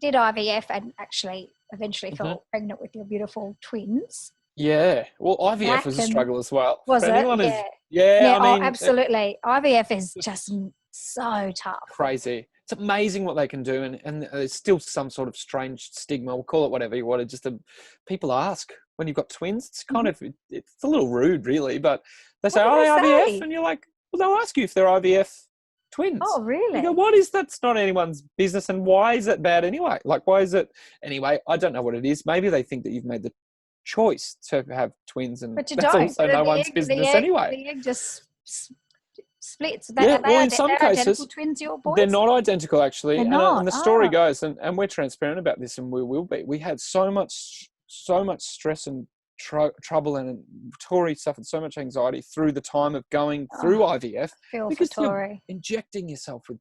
did IVF and actually eventually fell pregnant with your beautiful twins. Yeah, well, IVF was a struggle as well. Was it? Yeah, I mean, absolutely. IVF is just so tough. Crazy. It's amazing what they can do, and there's still some sort of strange stigma. We'll call it whatever you want. People ask when you've got twins. It's kind of it's a little rude, really, but they say, "Oh, they IVF," and you're like, "Well, they'll ask you if they're IVF twins." Oh, really? You go, "What is that? It's not anyone's business, and why is it bad anyway? Like, why is it anyway?" I don't know what it is. Maybe they think that you've made the choice to have twins, and but you that's don't. also no one's business anyway. The egg just splits. In some cases, identical twins, your boys? They're not identical, actually. And the story goes, and we're transparent about this, and we will be. We had so much stress and trouble, and Tori suffered so much anxiety through the time of going through IVF because you're injecting yourself with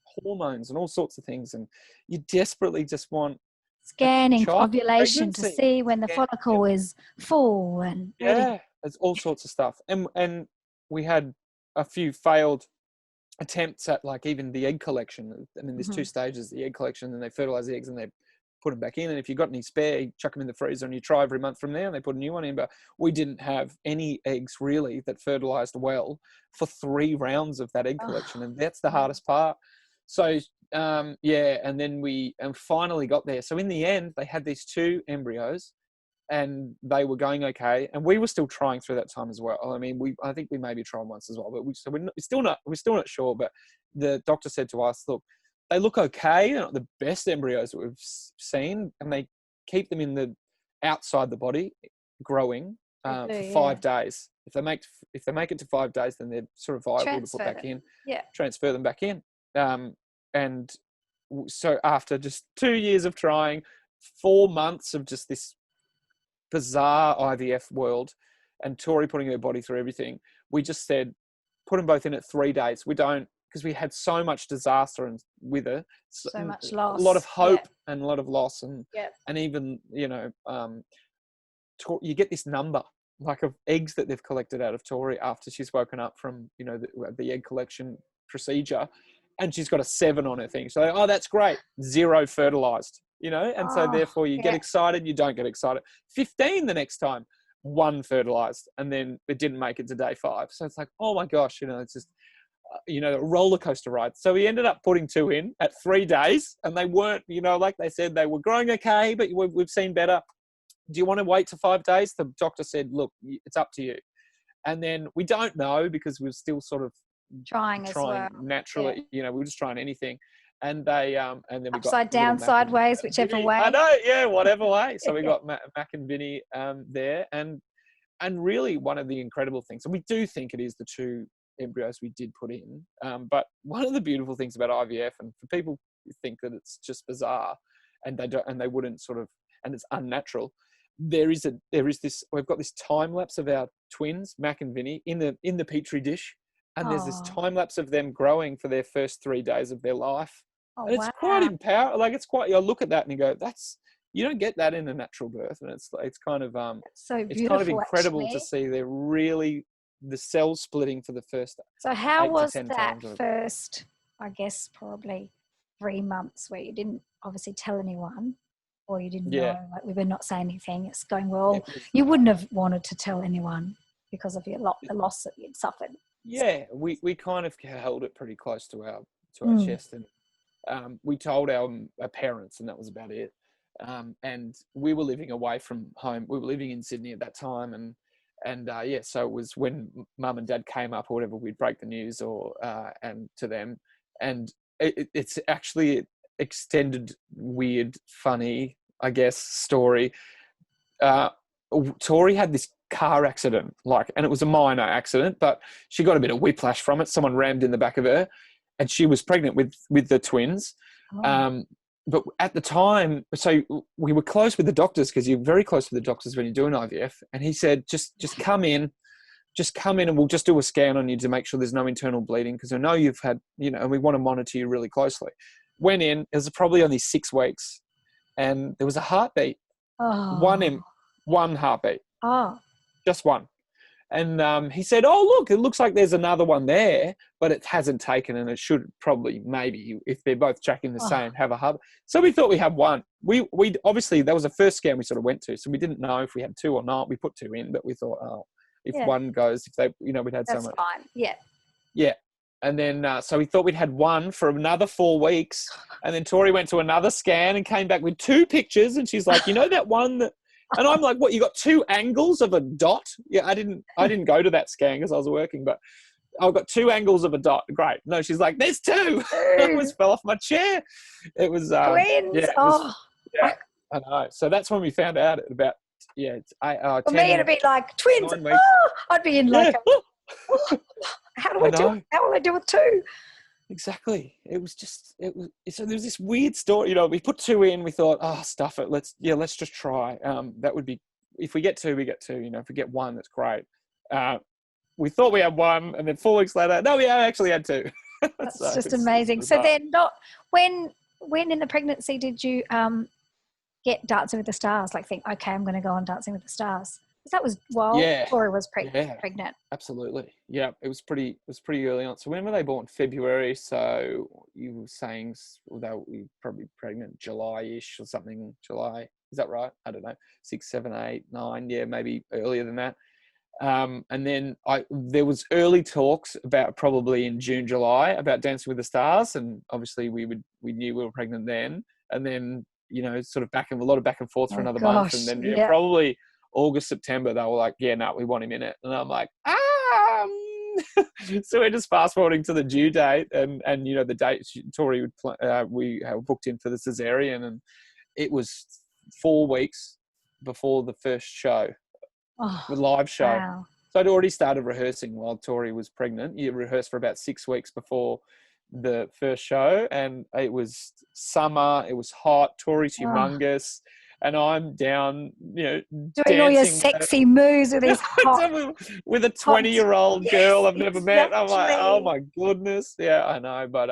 hormones and all sorts of things, and you desperately just want scanning ovulation to see when the follicle is full and ready. There's all sorts of stuff, and we had a few failed attempts at, like, even the egg collection. I mean, there's two stages: the egg collection, and they fertilize the eggs and they put them back in, and if you've got any spare, you chuck them in the freezer and you try every month from there, and they put a new one in. But we didn't have any eggs really that fertilized well for 3 rounds of that egg collection, and that's the hardest part. So and then we finally got there. So in the end, they had these 2 embryos, and they were going okay, and we were still trying through that time as well. I mean, I think we maybe tried once as well, but we're still not sure. But the doctor said to us, "Look, they look okay. They're not the best embryos that we've seen, and they keep them in the outside the body, growing for 5 days. If they make it to 5 days, then they're sort of viable to put back in. Transfer them back in. And so after just 2 years of trying, 4 months of just this bizarre IVF world, and Tori putting her body through everything, we just said, put them both in at 3 days. We don't, because we had so much disaster and with her, so much loss, a lot of hope and a lot of loss, and even you get this number like of eggs that they've collected out of Tori after she's woken up from the egg collection procedure, and she's got a 7 on her thing. So, oh, that's great. 0 fertilized, and so therefore you get excited, you don't get excited. 15 the next time, 1 fertilized, and then it didn't make it to day 5. So it's like, oh my gosh, it's just, a roller coaster ride. So we ended up putting 2 in at 3 days, and they weren't, like they said, they were growing okay, but we've seen better. Do you want to wait to 5 days? The doctor said, look, it's up to you. And then we don't know, because we're still sort of trying as well. Naturally, we were just trying anything. And they, and then we got upside down, sideways, whichever way. I know, whatever way. So we got Mack and Vinny there, and really one of the incredible things, and we do think it is the 2 embryos we did put in. But one of the beautiful things about IVF, and for people who think that it's just bizarre, and they wouldn't sort of, and it's unnatural, there is this. We've got this time lapse of our twins, Mack and Vinny, in the petri dish. And there's this time lapse of them growing for their first 3 days of their life. And it's quite empowering. Like, it's quite, you look at that and you go, you don't get that in a natural birth. And it's kind of, so it's kind of incredible to see they're really, the cell splitting for the first. So how was that first, I guess, probably 3 months where you didn't obviously tell anyone? or you didn't Yeah. know, like we were not saying anything. It's going, well, It was- you wouldn't have wanted to tell anyone because of the loss that you'd suffered. Yeah, we kind of held it pretty close to our Mm. chest, and we told our parents, and that was about it. And we were living away from home. We were living in Sydney at that time, and yeah, so it was when Mum and Dad came up or whatever, we'd break the news and to them, and it's actually an extended, weird, funny, I guess, story. Tori had this car accident, and it was a minor accident, but she got a bit of whiplash from it. Someone rammed in the back of her, and she was pregnant with the twins. Oh. But at the time, so we were close with the doctors, because you're very close with the doctors when you're doing IVF. And he said, just come in, and we'll just do a scan on you to make sure there's no internal bleeding, because I know you've had, and we want to monitor you really closely. Went in, it was probably only 6 weeks, and there was a heartbeat. Oh. One heartbeat. Oh. Just one. And he said, oh, look, it looks like there's another one there, but it hasn't taken, and it should probably, maybe, if they're both tracking the same, have a hub. So we thought we had one. We obviously, that was the first scan we sort of went to, so we didn't know if we had 2 or not. We put 2 in, but we thought, if one goes, if they, we'd had That's so much. fine. Yeah. Yeah. And then, so we thought we'd had one for another 4 weeks. And then Tori went to another scan and came back with 2 pictures. And she's like, that one that, and I'm like, what, you got 2 angles of a dot? Yeah, I didn't go to that scan because I was working, but I've got 2 angles of a dot. Great. No, she's like, there's 2. I almost fell off my chair. It was, twins. Yeah, I know. So that's when we found out about, For me, it'd be like twins. I'd be in like, how do I do it? How will I do with 2? Exactly. So there was this weird story, we put 2 in, we thought, stuff it. Let's just try. That would be, if we get 2, we get 2, if we get 1, that's great. We thought we had 1, and then 4 weeks later, no, we actually had 2. That's just amazing. So then when in the pregnancy did you get Dancing with the Stars? Like think, okay, I'm going to go on Dancing with the Stars. Because that was while Tori was pregnant. Absolutely. Yeah, it was pretty early on. So when were they born? February. So you were saying they were probably pregnant July-ish or something. July. Is that right? I don't know. 6, 7, 8, 9. Yeah, maybe earlier than that. And then there was early talks about probably in June, July about Dancing with the Stars, and obviously we knew we were pregnant then. And then sort of a lot of back and forth for another month, and then probably August, September, they were like, no, we want him in it. And I'm like, so we're just fast forwarding to the due date, and the date Tori we booked in for the cesarean, and it was 4 weeks before the first show, the live show. Wow. So I'd already started rehearsing while Tori was pregnant. You rehearsed for about 6 weeks before the first show, and it was summer, it was hot, Tori's humongous. And I'm down, doing all your sexy moves with these with a 20-year-old girl I've never met. I'm like, oh my goodness, yeah, I know. But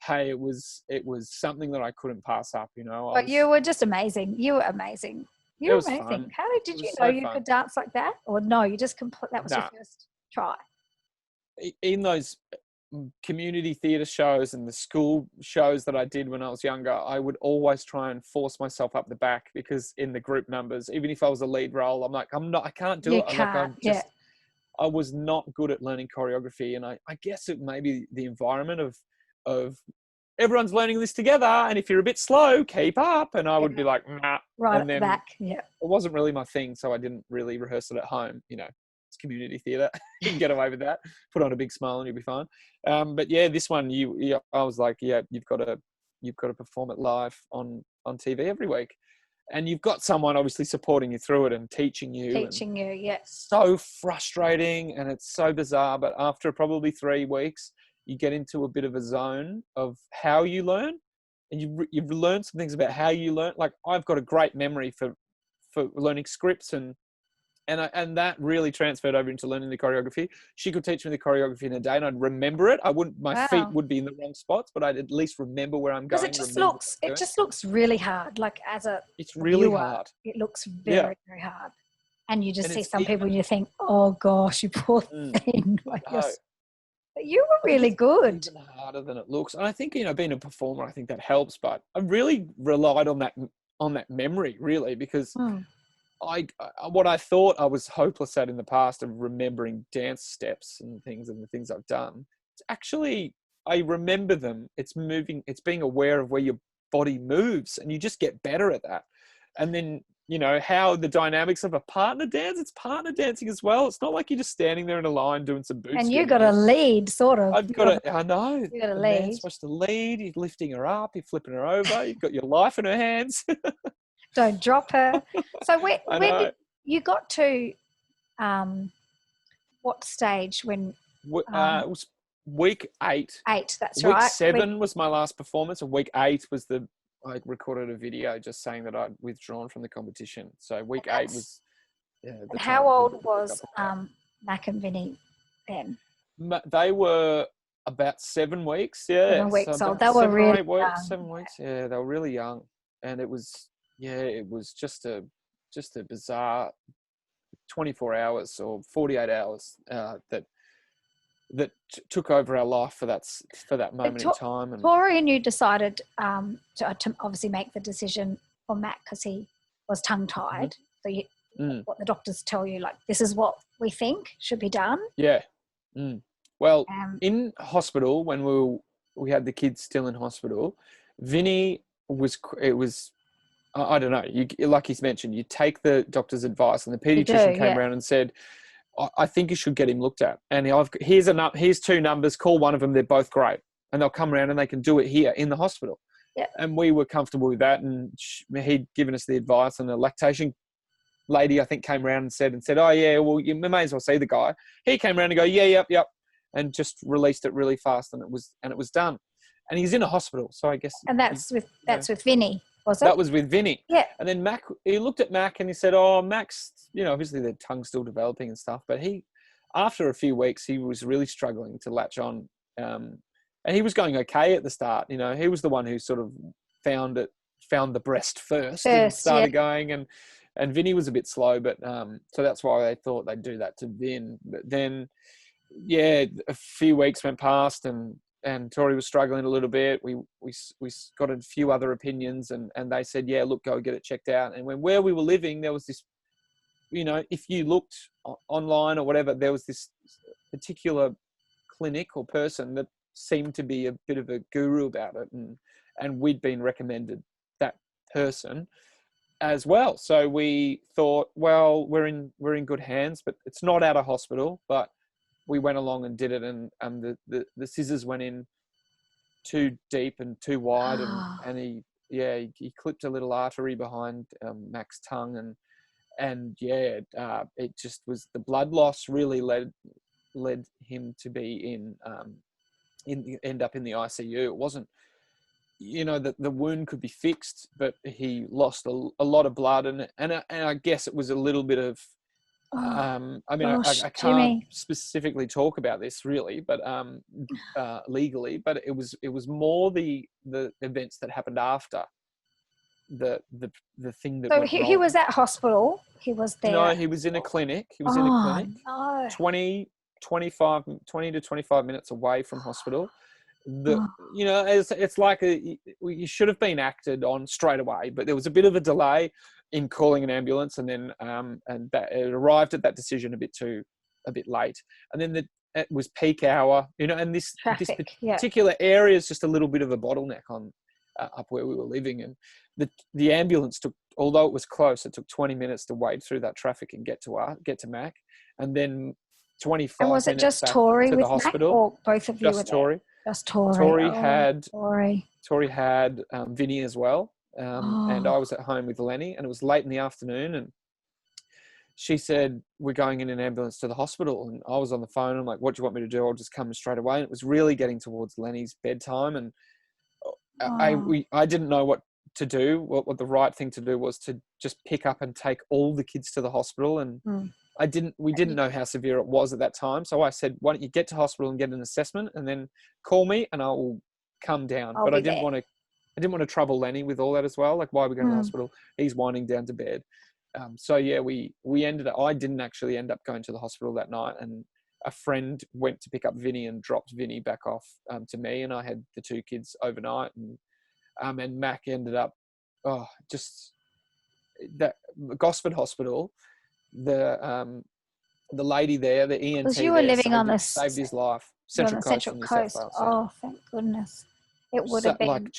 hey, it was something that I couldn't pass up. But you were just amazing. You were amazing. You were amazing. Fun. How did you know you could dance like that? Or no, you just that was your first try? In those community theatre shows and the school shows that I did when I was younger, I would always try and force myself up the back, because in the group numbers, even if I was a lead role, I'm like, I can't do it. I was not good at learning choreography, and I guess it may be the environment of everyone's learning this together, and if you're a bit slow, keep up. And I would be like, nah. Right and at the back. Yeah. It wasn't really my thing, so I didn't really rehearse it at home. It's community theatre. You can get away with that. Put on a big smile and you'll be fine. But yeah, this one, I was like, you've got to perform it live on TV every week, and you've got someone obviously supporting you through it and teaching you. Yes. So frustrating, and it's so bizarre. But after probably 3 weeks, you get into a bit of a zone of how you learn, and you've learned some things about how you learn. Like I've got a great memory for learning scripts, and that really transferred over into learning the choreography. She could teach me the choreography in a day, and I'd remember it. My feet would be in the wrong spots, but I'd at least remember where I'm going. Because it just looks really hard. Like it's really viewer, hard. It looks very, very hard. And you just see some people and you think, oh gosh, you poor thing. But you were really good. It's even harder than it looks. And I think, being a performer, I think that helps, but I really relied on that memory, really, because what I thought I was hopeless at in the past of remembering dance steps and the things I've done. It's actually, I remember them. It's being aware of where your body moves, and you just get better at that. And then, how the dynamics of a partner dance, it's partner dancing as well. It's not like you're just standing there in a line doing some boots. And you got to lead, sort of. I know. You got to the lead. man's supposed to lead. You're lifting her up. You're flipping her over. You've got your life in her hands. Don't drop her. So where did you got to? What stage when? It was week 8. 8. That's week right. Week 7 was my last performance, and week 8 was I recorded a video just saying that I'd withdrawn from the competition. So week 8 was. Yeah. And how old was Mack and Vinny then? They were about 7 weeks. Yeah. 7 weeks so old. They were really 8 weeks, young. 7 weeks. Yeah, they were really young, and it was just a bizarre 24 hours or 48 hours that took over our life for that moment in time. And Tori and you decided to obviously make the decision for Mack because he was tongue-tied. So what the doctors tell you, like, this is what we think should be done. Yeah. Well, in hospital, when we had the kids still in hospital, Vinny was I don't know. You, like he's mentioned, you take the doctor's advice, and the paediatrician came around and said, I think you should get him looked at. And here's 2 numbers. Call one of them. They're both great. And they'll come around and they can do it here in the hospital. Yeah. And we were comfortable with that. And he'd given us the advice, and the lactation lady, I think, came around and said, oh, yeah, well, you may as well see the guy. He came around and go, yeah, yep. And just released it really fast. And it was done. And he's in a hospital. So I guess. And that's with Vinny. Was it? That was with Vinny. Yeah. And then Mack, he looked at Mack and he said, oh, Mack's, obviously their tongue's still developing and stuff. But after a few weeks, he was really struggling to latch on. And he was going okay at the start. He was the one who sort of found the breast first and started going. And Vinny was a bit slow. But so that's why they thought they'd do that to Vin. But then, a few weeks went past, and Tori was struggling a little bit. We got a few other opinions, and they said, yeah, look, go get it checked out. And where we were living, there was this, if you looked online or whatever, there was this particular clinic or person that seemed to be a bit of a guru about it. And we'd been recommended that person as well. So we thought, well, we're in good hands, but it's not out of hospital, but we went along and did it, and the scissors went in too deep and too wide, and he clipped a little artery behind Mack's tongue, and it just was, the blood loss really led him to be end up in the ICU. It wasn't, that the wound could be fixed, but he lost a lot of blood, and I guess it was a little bit of. I can't specifically talk about this really, but legally, but it was more the events that happened after the thing that. So he was at hospital. He was there. No, he was in a clinic. He was in a clinic. No. 20 to 25 minutes away from hospital. It's like you should have been acted on straight away, but there was a bit of a delay in calling an ambulance, and then and that it arrived at that decision a bit late, and then it was peak hour, and this particular area is just a little bit of a bottleneck on up where we were living, and the ambulance took, although it was close, it took 20 minutes to wade through that traffic and get to Mack, and then 25 and was it minutes just Tori to with the hospital. Mack, or both of you? Just Tori. Just Tori. Tori had Vinny as well. And I was at home with Lenny, and it was late in the afternoon, and she said, we're going in an ambulance to the hospital. And I was on the phone. I'm like, what do you want me to do? I'll just come straight away. And it was really getting towards Lenny's bedtime. And I didn't know what to do. What the right thing to do was to just pick up and take all the kids to the hospital. And we didn't know how severe it was at that time. So I said, why don't you get to hospital and get an assessment, and then call me and I will come down. But I didn't want to trouble Lenny with all that as well. Like, why are we going to the hospital? He's winding down to bed. We ended up, I didn't actually end up going to the hospital that night, and a friend went to pick up Vinny and dropped Vinny back off to me, and I had the 2 kids overnight, and Mack ended up just that Gosford Hospital, the lady there, the ENT Because you were there, living on the saved his life. You're on Central the Coast Central in New South Coast. Wales. Oh, thank goodness. It would have been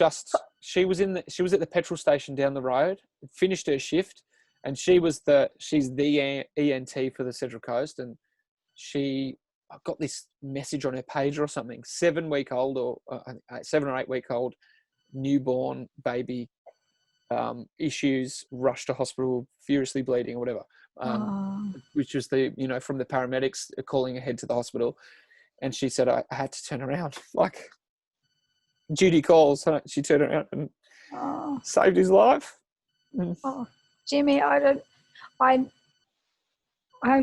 she was at the petrol station down the road, finished her shift, and she's the ENT for the Central Coast, and she got this message on her pager or something. 7 week old or 7 or 8 week old newborn baby, issues, rushed to hospital, furiously bleeding or whatever. Which was from the paramedics calling ahead to the hospital. And she said, I had to turn around. Like, duty calls. Huh? She turned around and saved his life. Oh, Jimmy, I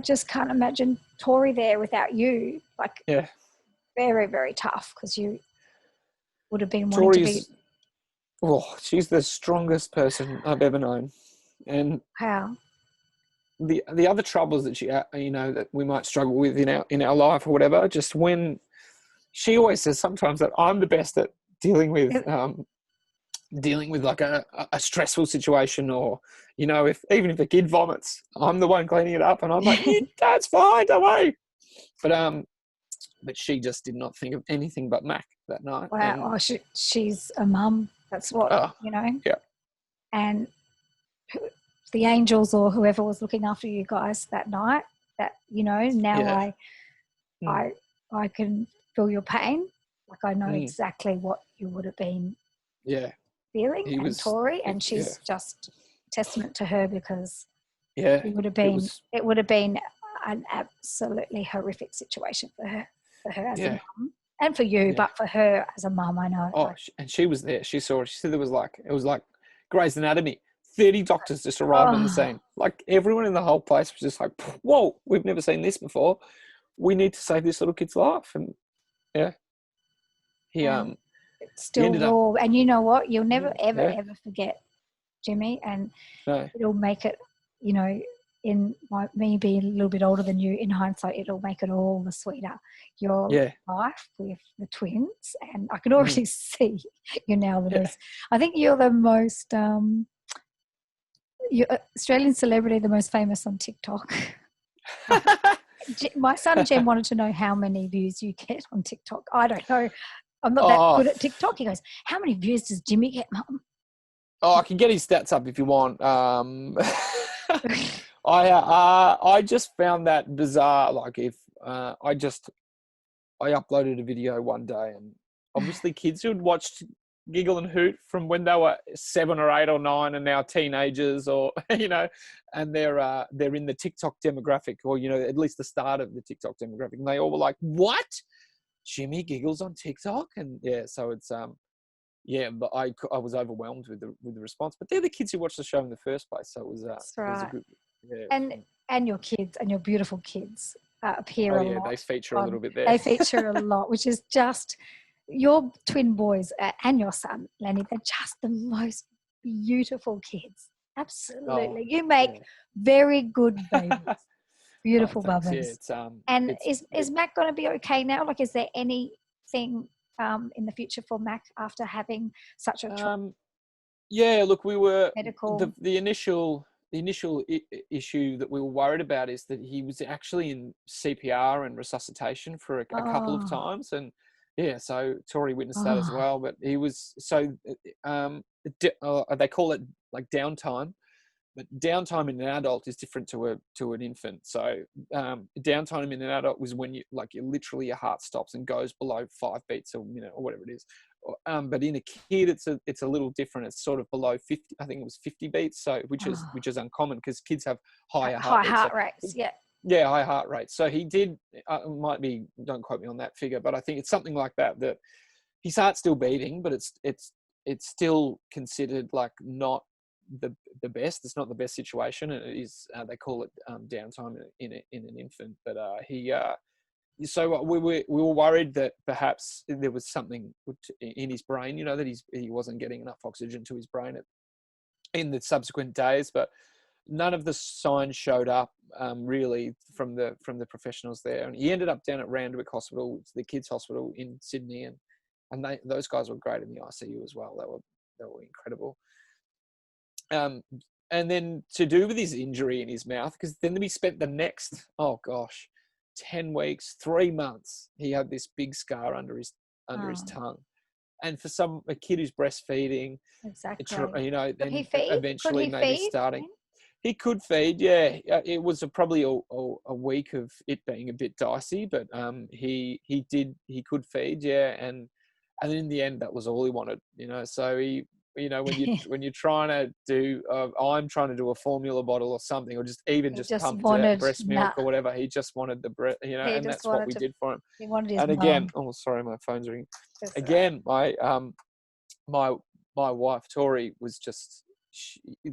just can't imagine Tori there without you. Like, very, very tough, because you would have been wanting to be. Oh, she's the strongest person I've ever known. And how? The other troubles that that we might struggle with in our life or whatever, just when she always says sometimes that I'm the best at dealing with like a stressful situation, or even if a kid vomits, I'm the one cleaning it up, and I'm like, that's fine, don't worry. But she just did not think of anything but Mack that night. Wow. She's a mum. That's what Yeah. And the angels or whoever was looking after you guys that night, that now I can feel your pain. Like, I know exactly what you would have been feeling. Tori, and she's just testament to her, because it would have been an absolutely horrific situation for her as a mum, and for you, but for her as a mum, I know. And she was there. She saw it. She said it was like Grey's Anatomy. 30 doctors just arrived on the scene. Like, everyone in the whole place was just like, whoa, we've never seen this before. We need to save this little kid's life. And he it's still raw. And you know what? You'll never, ever forget Jimmy, and it'll make it, in me being a little bit older than you, in hindsight, it'll make it all the sweeter. Your life with the twins, and I can already see you now. I think you're the most you're Australian celebrity, the most famous on TikTok. My son Jem wanted to know how many views you get on TikTok. I don't know. I'm not that good at TikTok. He goes, how many views does Jimmy get, Mum? I can get his stats up if you want. I just found that bizarre. Like, if I uploaded a video one day, and obviously kids who'd watched Giggle and Hoot from when they were 7 or 8 or 9 and now teenagers, or and they're in the TikTok demographic, or at least the start of the TikTok demographic, and they all were like, what? Jimmy giggles on TikTok? And so it's but I was overwhelmed with the response. But they're the kids who watched the show in the first place, so it was that's right. It was a good, and your kids, and your beautiful kids appear a lot. They feature a little bit there. They feature a lot, which is just your twin boys and your son Lenny. They're just the most beautiful kids. Absolutely, you make very good babies. Beautiful bubbers. Is Mack going to be okay now? Like, is there anything in the future for Mack after having such a look, we were medical. The initial issue that we were worried about is that he was actually in CPR and resuscitation for a couple of times, and so Tori witnessed that as well. But he was they call it like downtime. But downtime in an adult is different to an infant. So downtime in an adult was when literally your heart stops and goes below 5 beats, or or whatever it is. But in a kid, it's a little different. It's sort of below 50. I think it was 50 beats. So which is uncommon, because kids have higher heart rates. Yeah, high heart rates. So he did. Might be. Don't quote me on that figure, but I think it's something like that. That his heart's still beating, but it's still considered like not the best. It's not the best situation. It is. They call it downtime in an infant. But so we were worried that perhaps there was something in his brain. That he wasn't getting enough oxygen to his brain in the subsequent days. But none of the signs showed up really from the professionals there. And he ended up down at Randwick Hospital, the kids' hospital in Sydney, and those guys were great in the ICU as well. They were incredible. And then to do with his injury in his mouth, because then we spent the next 10 weeks, 3 months, he had this big scar under his tongue. And for a kid who's breastfeeding, exactly, then could he feed? eventually Could he maybe feed? starting. He could feed, yeah. It was probably a week of it being a bit dicey, but he could feed, yeah. And then in the end, that was all he wanted, So he, when you're trying to do, I'm trying to do a formula bottle or something, or just pumped out breast milk or whatever. He just wanted the breast, and that's what we did for him. He wanted his and again, sorry, my phone's ringing. Again, my wife Tori was just.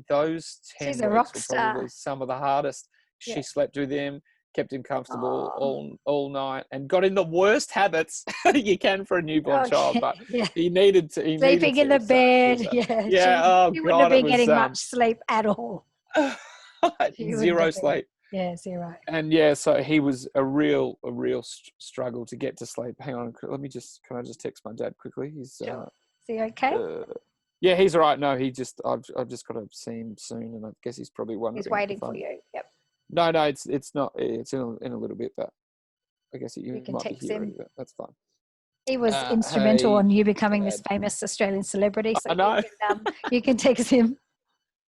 Those 10 She's a weeks rock were star. probably some of the hardest. She slept with him, kept him comfortable all night, and got in the worst habits you can for a newborn child. But he needed to. Sleeping in the bed. She wouldn't have been getting much sleep at all. Zero sleep. Yeah, zero. And so he was a real struggle to get to sleep. Hang on, can I just text my dad quickly? He's sure. Is he okay? Yeah, he's all right. No, I've just got to see him soon, and I guess he's probably wondering. He's waiting for you. Yep. No, it's not. It's in a little bit, but I guess you can might text be hearing him. It. That's fine. He was instrumental in you becoming this famous Australian celebrity. So I know. You can text him.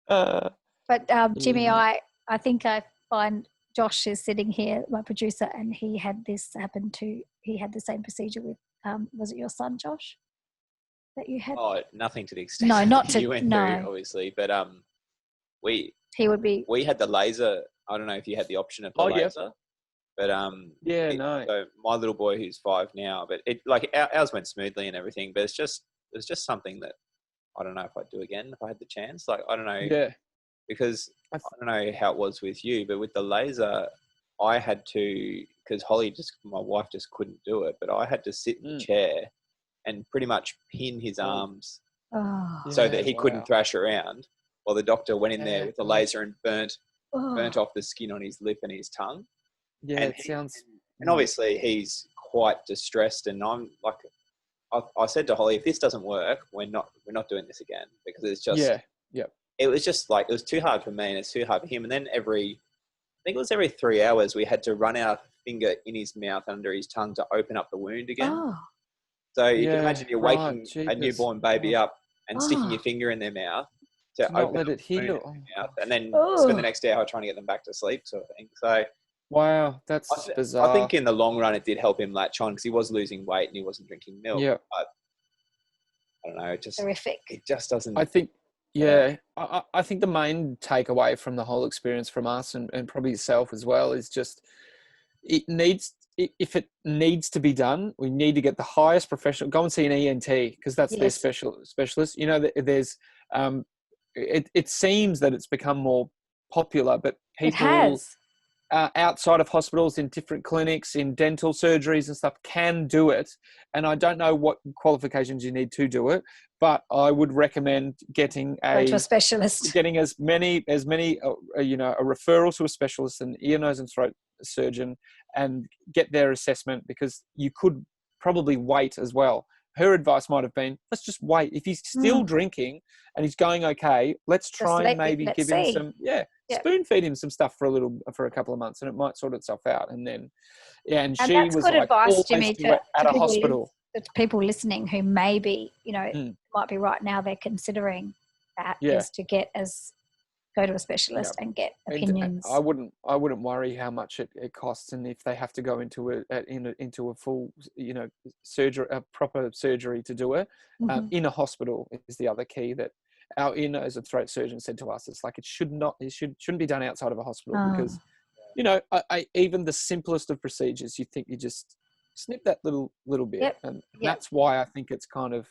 But Jimmy, I think I find Josh is sitting here, my producer, and he had this happen to. He had the same procedure with. Was it your son, Josh? That you had? Oh, nothing to the extent no, not that to, you went no. through, obviously. But we had the laser. I don't know if you had the option of the laser, but So my little boy, who's 5 now, but it ours went smoothly and everything. But it's just something that I don't know if I'd do again if I had the chance. Like I don't know, because I don't know how it was with you, but with the laser, I had to, because my wife just couldn't do it, but I had to sit in the chair and pretty much pin his arms so that he couldn't thrash around, while the doctor went in there with the laser and burnt off the skin on his lip and his tongue. Yeah, and And obviously he's quite distressed, and I'm like, I said to Holly, if this doesn't work, we're not doing this again, because it's just it was just like, it was too hard for me and it's too hard for him. And then every 3 hours we had to run our finger in his mouth under his tongue to open up the wound again. So you can imagine you're waking a newborn baby up and sticking your finger in their mouth to open up the wound in their mouth, and then spend the next hour trying to get them back to sleep, sort of thing. So wow, that's bizarre. I think in the long run it did help him latch on, because he was losing weight and he wasn't drinking milk. Yeah. But I don't know, horrific. It just doesn't. I think I think the main takeaway from the whole experience from us and probably yourself as well is just if it needs to be done, we need to get the highest professional. Go and see an ENT, because that's their specialist. There's it seems that it's become more popular, but people outside of hospitals, in different clinics, in dental surgeries and stuff, can do it. And I don't know what qualifications you need to do it, but I would recommend getting to a specialist, getting as many a referral to a specialist, an ear, nose and throat surgeon, and get their assessment, because you could probably wait as well. Her advice might have been, let's just wait. If he's still drinking and he's going okay, let's try and maybe give him some, spoon feed him some stuff for a couple of months, and it might sort itself out. And then, and she that's was good like, advice, Jimmy, at a hospital. To people listening who maybe, might be right now, they're considering that, is to go to a specialist and get opinions. I wouldn't worry how much it costs, and if they have to go into a full surgery, a proper surgery to do it in a hospital is the other key that our ear, nose and throat surgeon said to us. It's like it shouldn't be done outside of a hospital, because even the simplest of procedures, you think you just snip that little bit, and that's why I think it's kind of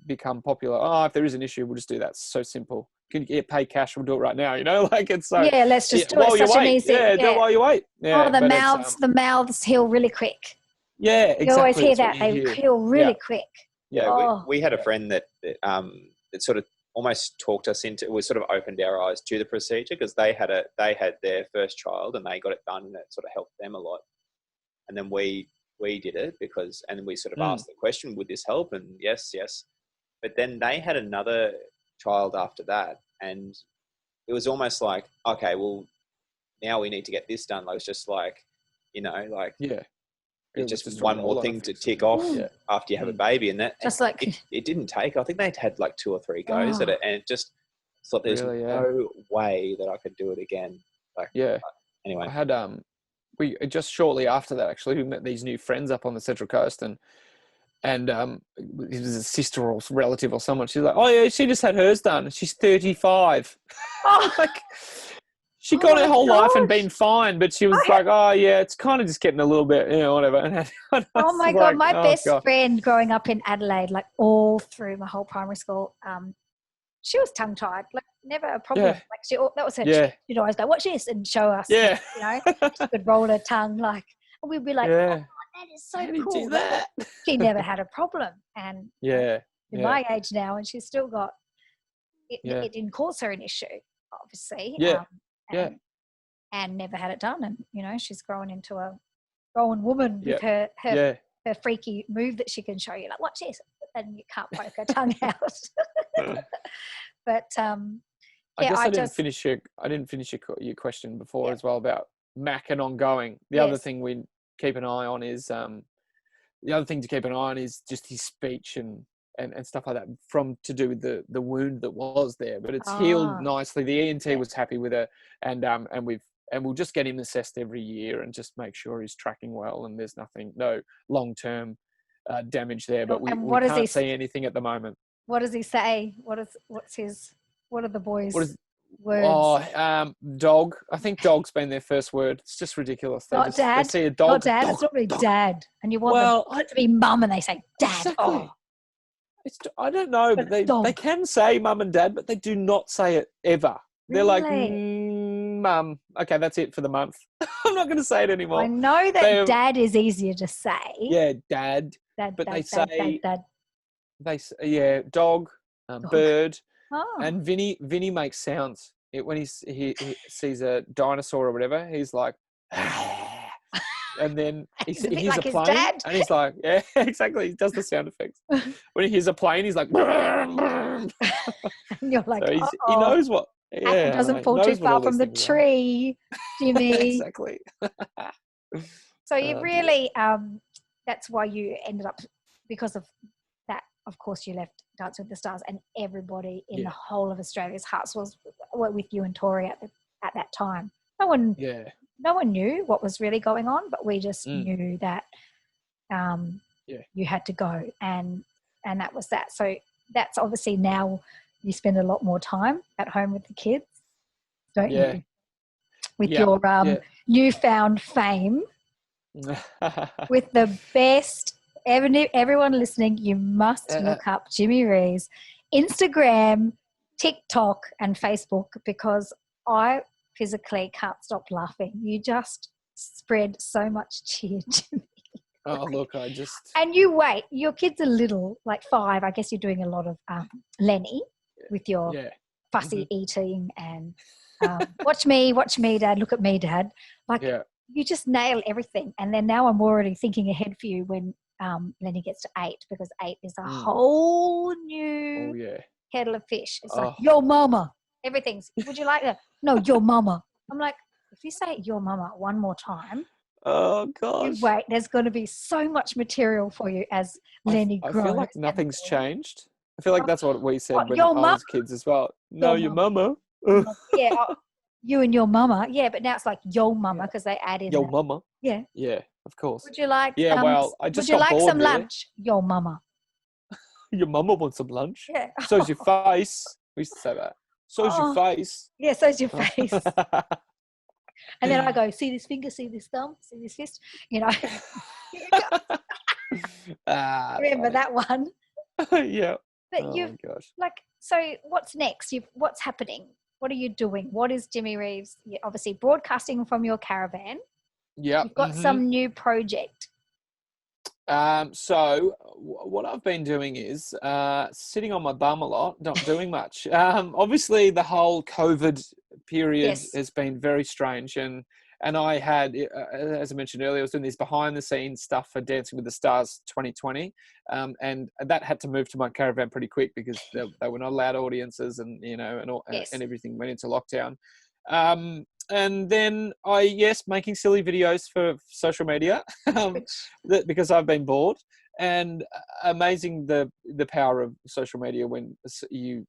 become popular. If there is an issue, we'll just do that. It's so simple. Can you pay cash? We'll do it right now. Like it's so. Yeah, let's just do it. Such an easy. Do it while you wait. Yeah, the mouths heal really quick. Yeah, exactly. You always hear that they heal really quick. Yeah, we had a friend that sort of almost talked us into. We sort of opened our eyes to the procedure, because they had their first child and they got it done, and it sort of helped them a lot. And then we did it and we sort of asked the question, would this help? And yes. But then they had another child after that, And it was almost like, okay, well, now we need to get this done. Like, it's just like, you know, like, it's just one more thing to tick off after you have a baby. And that just like it didn't take. I think they'd had like 2 or 3 goes at it, and it just thought there's no way that I could do it again. Like, anyway, I had we just shortly after that actually we met these new friends up on the Central Coast, and it was a sister or relative or someone. She's like, oh yeah, she just had hers done. She's 35. Like, she got her whole life and been fine, but she was like, oh yeah, it's kind of just getting a little bit, you know, whatever. And oh my God, my best friend growing up in Adelaide, like all through my whole primary school, she was tongue-tied, like never a problem. Like that was her. She'd always go, watch this, and show us. Yeah. You know, she could roll her tongue, like, and we'd be like, oh, that is so cool. How do you do that? She never had a problem, and in my age now, and she's still got it. It didn't cause her an issue, obviously. And never had it done, and you know, she's grown into a grown woman with her freaky move that she can show you. Like, watch this, and you can't poke her tongue out. But I didn't finish your question before as well about Mack and ongoing. The other thing we keep an eye on is just his speech and stuff like that, from to do with the wound that was there, but it's healed nicely. The ENT was happy with it, and we'll just get him assessed every year and just make sure he's tracking well and there's no long-term damage there. But we can't see anything at the moment. What does he say? What are the boys' words? Dog. I think dog's been their first word. It's just ridiculous. They see a dog. Not dad. It's normally dad, and you want them to be mum, and they say dad. Exactly. Oh. I don't know, but they can say mum and dad, but they do not say it ever. They're like, mum. Okay, that's it for the month. I'm not going to say it anymore. I know that dad is easier to say. Yeah, dad. But they say dad. They say, dog, bird, and Vinny makes sounds. When he sees a dinosaur or whatever, he's like, and then he hears like a plane, and he's like, yeah, exactly. He does the sound effects. When he hears a plane, he's like, and you're like, so he knows what. Yeah, doesn't fall too far from the tree, Jimmy. Exactly. So you really, that's why you ended up, because of that. Of course, you left Dance with the Stars, and everybody in the whole of Australia's hearts was with you and Tori at that time. No one knew what was really going on, but we just knew that you had to go, and that was that. So that's obviously now you spend a lot more time at home with the kids, don't you? With your newfound fame, with the best. Everyone listening, you must look up Jimmy Rees, Instagram, TikTok, and Facebook, because I physically can't stop laughing. You just spread so much cheer, Jimmy. Oh, look, And you wait. Your kids are little, like 5. I guess you're doing a lot of Lenny with your fussy eating and watch me, Dad, look at me, Dad. Like, you just nail everything. And then now I'm already thinking ahead for you when Lenny gets to 8, because 8 is a whole new kettle of fish. It's like, yo mama. Everything's, would you like that? No, your mama. I'm like, if you say your mama one more time, oh gosh, wait, there's going to be so much material for you as Lenny grows. I feel like nothing's changed. I feel like that's what we said when I was kids as well. No, your mama. You and your mama. Yeah, but now it's like your mama, because they add in your mama. Yeah. Yeah, of course. Would you like I just would you like some lunch? Your mama. Your mama wants some lunch? Yeah. So's your face. We used to say that. So's your face. Yeah, so's your face. And then I go, see this finger, see this thumb, see this fist, you know. Remember that one? Yeah. But you've, like, so what's next? What's happening? What are you doing? What is Jimmy Rees? You're obviously broadcasting from your caravan. Yeah. You've got some new project. So what I've been doing is sitting on my bum a lot, not doing much. Obviously, the whole COVID period has been very strange, and And I had, as I mentioned earlier, I was doing these behind the scenes stuff for Dancing with the Stars 2020. And that had to move to my caravan pretty quick because they were not allowed audiences and, you know, and everything went into lockdown. And then making silly videos for social media because I've been bored. And amazing the power of social media when you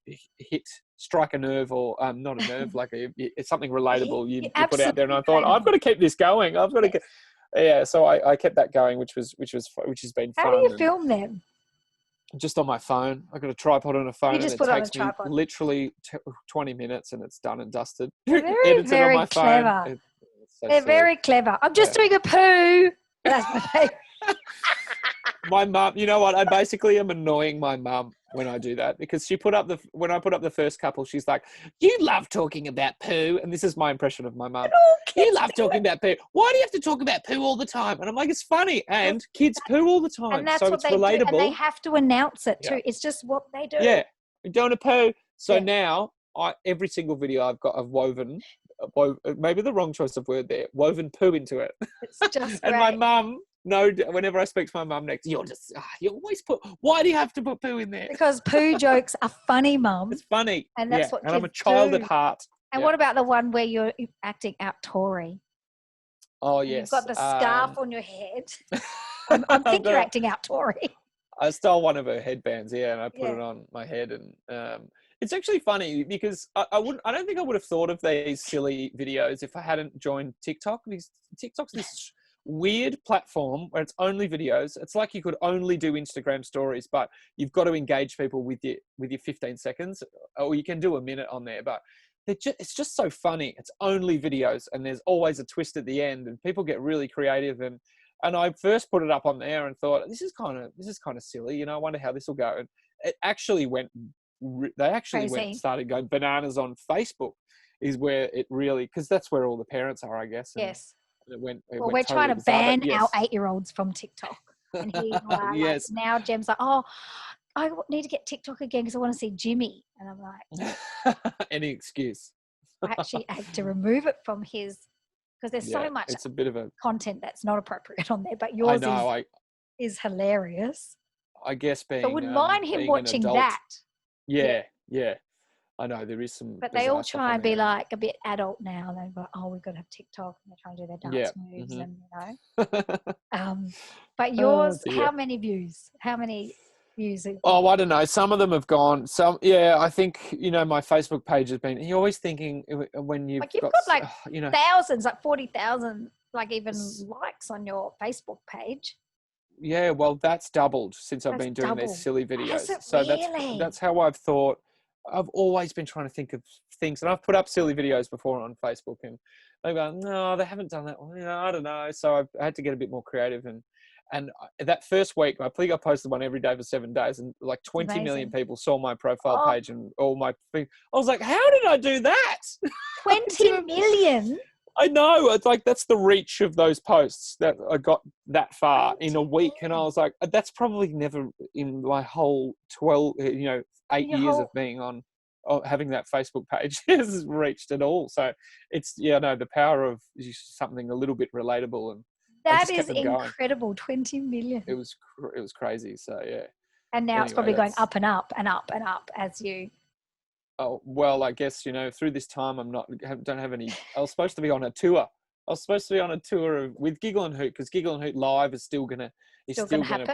strike a nerve or not a nerve, like it's something relatable you put out there. And I thought, I've got to keep this going. I've got to so I kept that going, which has been fun. How do you film them? Just on my phone. I've got a tripod on a phone, You just and put it it on takes a me tripod. literally 20 minutes, and it's done and dusted. Very, Edited very on my clever. phone. They're very clever. I'm just doing a poo. That's my favorite. My mum, you know what? I basically am annoying my mum when I do that because when I put up the first couple, she's like, "You love talking about poo," and this is my impression of my mum. You love talking about poo. Why do you have to talk about poo all the time? And I'm like, it's funny, and kids poo all the time, and that's so what it's they relatable. do, and they have to announce it too. It's just what they do. Yeah, you're doing a poo. So now, every single video I've woven, maybe the wrong choice of word there, woven poo into it. It's just and my mum. No, whenever I speak to my mum next, you always why do you have to put poo in there? Because poo jokes are funny, Mum. It's funny. And that's what and kids I'm a child do. at heart. And what about the one where you're acting out Tory? Oh, and yes. You've got the scarf on your head. I think you're acting out Tory. I stole one of her headbands, and I put it on my head. And it's actually funny because I don't think I would have thought of these silly videos if I hadn't joined TikTok, because TikTok's this weird platform where it's only videos. It's like you could only do Instagram stories, but you've got to engage people with your 15 seconds, or you can do a minute on there. But it's just so funny. It's only videos, and there's always a twist at the end, and people get really creative. And I first put it up on there and thought, this is kind of silly. You know, I wonder how this will go. And it actually went. They actually started going bananas on Facebook. Is where it really, because that's where all the parents are, I guess. And yes. We're totally trying to ban our 8-year-olds from TikTok. And he's like, yes. Now Jem's like, oh, I need to get TikTok again because I want to see Jimmy. And I'm like, any excuse. I actually had to remove it from his, because there's so much it's a bit of a content that's not appropriate on there, but yours is hilarious. I guess being. I wouldn't mind him watching that. Yeah. I know there is some. But they all try and be like a bit adult now. They're like, oh, we've got to have TikTok, and they're trying to do their dance moves, and But yours, how many views? How many views? I don't know. Some of them have gone. Some, I think my Facebook page has been. You're always thinking when you've got like thousands, like 40,000, like even likes on your Facebook page. Yeah, well, that's doubled since I've been doing these silly videos. So that's how I've thought. I've always been trying to think of things, and I've put up silly videos before on Facebook, and they go, no, they haven't done that. Well, I don't know. So I had to get a bit more creative, and that first week, I think I posted one every day for 7 days, and like 20 million people saw my profile page and all my things. I was like, how did I do that? 20 million? I know. It's like, that's the reach of those posts that I got that far in a week. And I was like, that's probably never in my whole 8 years of being on having that Facebook page has reached at all. So it's, the power of something a little bit relatable. And that is incredible. 20 million. It was crazy. So, yeah. And now it's probably going up and up and up and up as you. Oh, well, I guess, through this time, don't have any, I was supposed to be on a tour. With Giggle and Hoot, because Giggle and Hoot Live is still gonna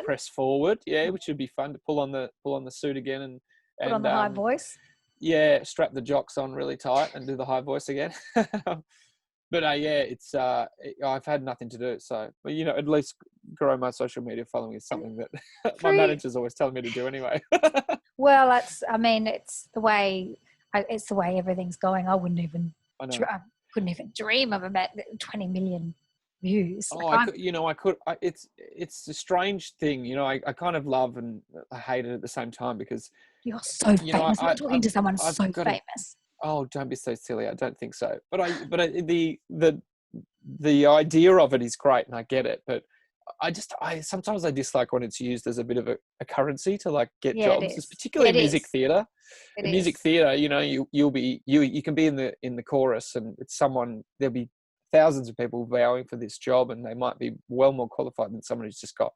press forward. Yeah, which would be fun to pull on the suit again and put on the high voice. Yeah, strap the jocks on really tight and do the high voice again. But it's I've had nothing to do, so at least grow my social media following is something that my manager's always telling me to do anyway. Well, it's the way everything's going. I wouldn't even. I couldn't even dream of about 20 million views. It's a strange thing. I kind of love and I hate it at the same time because you're so famous. I'm talking to someone so famous. Oh, don't be so silly. I don't think so. But the idea of it is great and I get it. But sometimes I dislike when it's used as a bit of a currency to like get jobs, particularly in music theatre. In music theatre, you can be in the chorus and it's someone, there'll be thousands of people vowing for this job, and they might be well more qualified than someone who's just got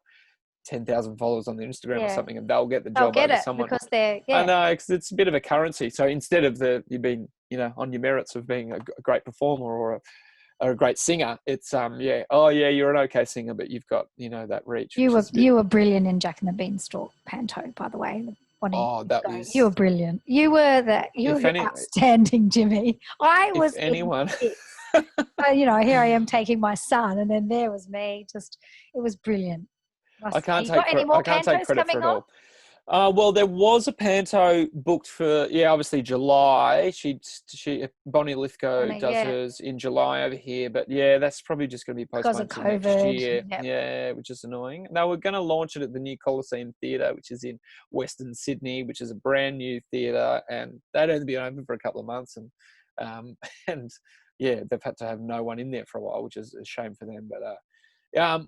10,000 followers on the Instagram or something, and they'll get the job over someone. Because they're, I know, it's a bit of a currency. So instead of you being, on your merits of being a great performer or a great singer, it's you're an okay singer, but you've got that reach. You were brilliant in Jack and the Beanstalk Panto, by the way. You were brilliant. You were outstanding, Jimmy. I was anyone. here I am taking my son, and then there was me. It was brilliant. I can't take credit for it all. Well, there was a panto booked for obviously July. Bonnie Lithgow does hers in July over here, but that's probably just going to be postponed to next year. Yep. Yeah, which is annoying. Now we're going to launch it at the new Coliseum Theatre, which is in Western Sydney, which is a brand new theatre, and they'd only been open for a couple of months, and they've had to have no one in there for a while, which is a shame for them, but.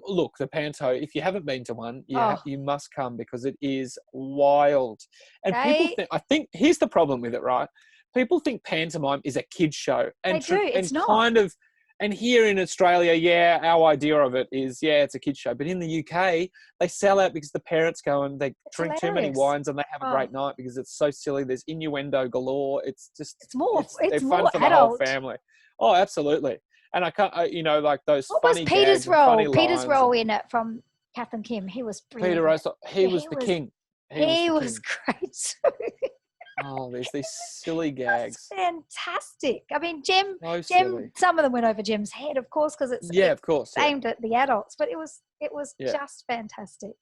Look, the Panto, if you haven't been to one, you must come, because it is wild. And people think, here's the problem with it, right? People think pantomime is a kid's show. And they do, it's not. And here in Australia, our idea of it is, it's a kid's show. But in the UK, they sell out because the parents go and they drink too many wines and they have a great night because it's so silly. There's innuendo galore. It's more fun for the whole family. Oh, absolutely. And I can't, like those funny gags. Peter's role? Peter's role in it from Kath and Kim. He was brilliant. Peter Rose, he was the king. He was great too. Oh, there's these silly gags. Fantastic. I mean, Jem, some of them went over Jem's head, of course, because it's aimed at the adults, but it was just fantastic.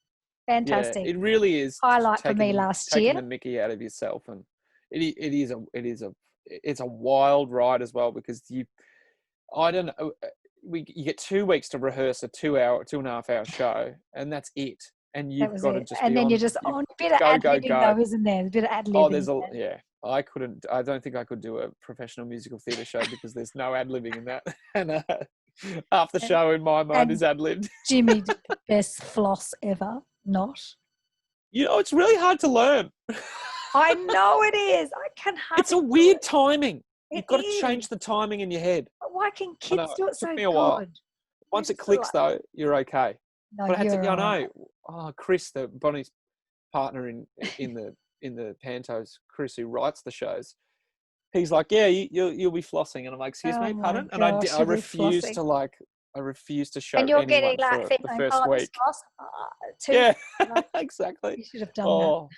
Fantastic. Yeah, it really is highlight for me last year. Taking the mickey out of yourself, and it's a wild ride as well, because I don't know. You get 2 weeks to rehearse a 2.5 hour show, and that's it. And you've got to just. And then you're just on a bit of ad-libbing, though, isn't there? A bit of ad-libbing. I don't think I could do a professional musical theatre show because there's no ad-libbing in that. And half the show in my mind is ad-libbed. Jimmy, best floss ever. Not. It's really hard to learn. I know it is. I can hardly. It's a weird timing. You've got to change the timing in your head. But why can kids do it so good? Once it clicks, though, you're okay. No, but I know. Oh, Chris, Bonnie's partner in the Pantos, Chris, who writes the shows, he's like, you'll be flossing, and I'm like, excuse me, pardon? And I refuse to show. And you're anyone getting like for the first week. Exactly. You should have done that.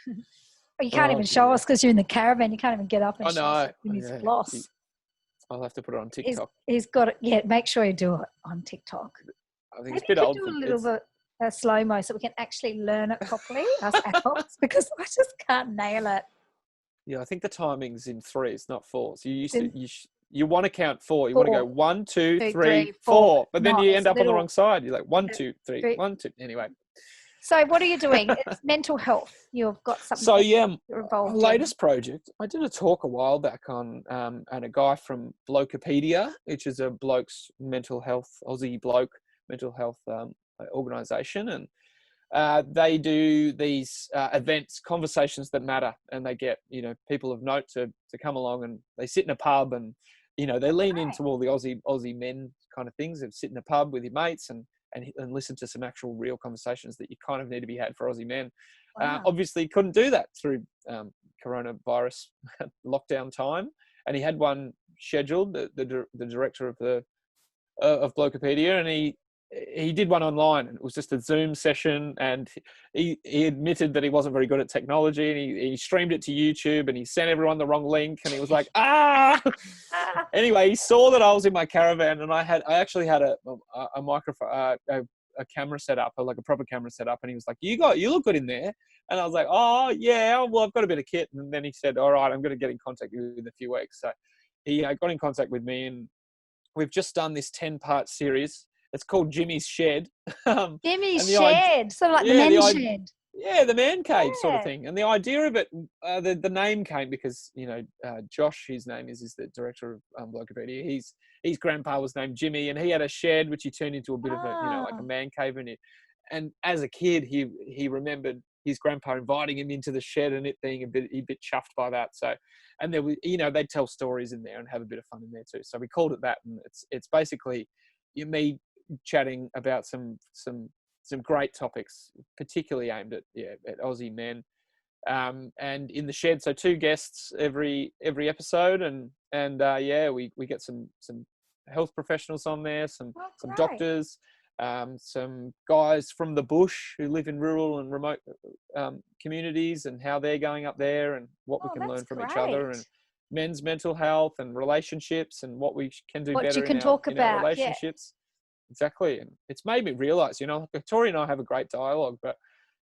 But you can't even show us because you're in the caravan. You can't even get up and show us his floss. I'll have to put it on TikTok. He's got it. Make sure you do it on TikTok. I think it's a bit old. Do a little bit slow-mo so we can actually learn it properly, us adults, because I just can't nail it. Yeah, I think the timing's in 3s, not 4. So you want to count 4. You want to go 1, 2, 3, 4. But then you end up on the wrong side. You're like 1, 2, 3, 1, 2. Anyway. So what are you doing? It's mental health. You've got something. So my latest project, I did a talk a while back on, and a guy from Blokepedia, which is a bloke's mental health, Aussie bloke mental health organisation, and they do these events, conversations that matter, and they get people of note to come along, and they sit in a pub, and they lean into all the Aussie men kind of things. They sit in a pub with your mates and listen to some actual real conversations that you kind of need to be had for Aussie men. Wow. Obviously couldn't do that through coronavirus lockdown time. And he had one scheduled, the director of Blokepedia, and he did one online. It was just a Zoom session, and he admitted that he wasn't very good at technology, and he streamed it to YouTube, and he sent everyone the wrong link, and he was like, Anyway, he saw that I was in my caravan, and I actually had a microphone, a camera set up, like a proper camera set up, and he was like, you look good in there. And I was like, oh yeah, well, I've got a bit of kit. And then he said, all right, I'm going to get in contact with you in a few weeks. So he got in contact with me, and we've just done this 10-part series. It's called Jimmy's Shed. Jimmy's Shed, sort of like the men's shed. Yeah, the man cave sort of thing. And the idea of it, the name came because, Josh, his name is the director of Blokepedia. His grandpa was named Jimmy, and he had a shed which he turned into a bit of a, like a man cave. and as a kid, he remembered his grandpa inviting him into the shed and it being a bit chuffed by that. So, and there was, they'd tell stories in there and have a bit of fun in there too. So we called it that, and it's basically me chatting about some great topics, particularly aimed at Aussie men. And in the shed, so 2 guests every episode, and we get some health professionals on there, some doctors, some guys from the bush who live in rural and remote communities, and how they're going up there, and what we can learn from each other, and men's mental health and relationships, and what we can do better in our relationships. Exactly. And it's made me realize, Tori and I have a great dialogue, but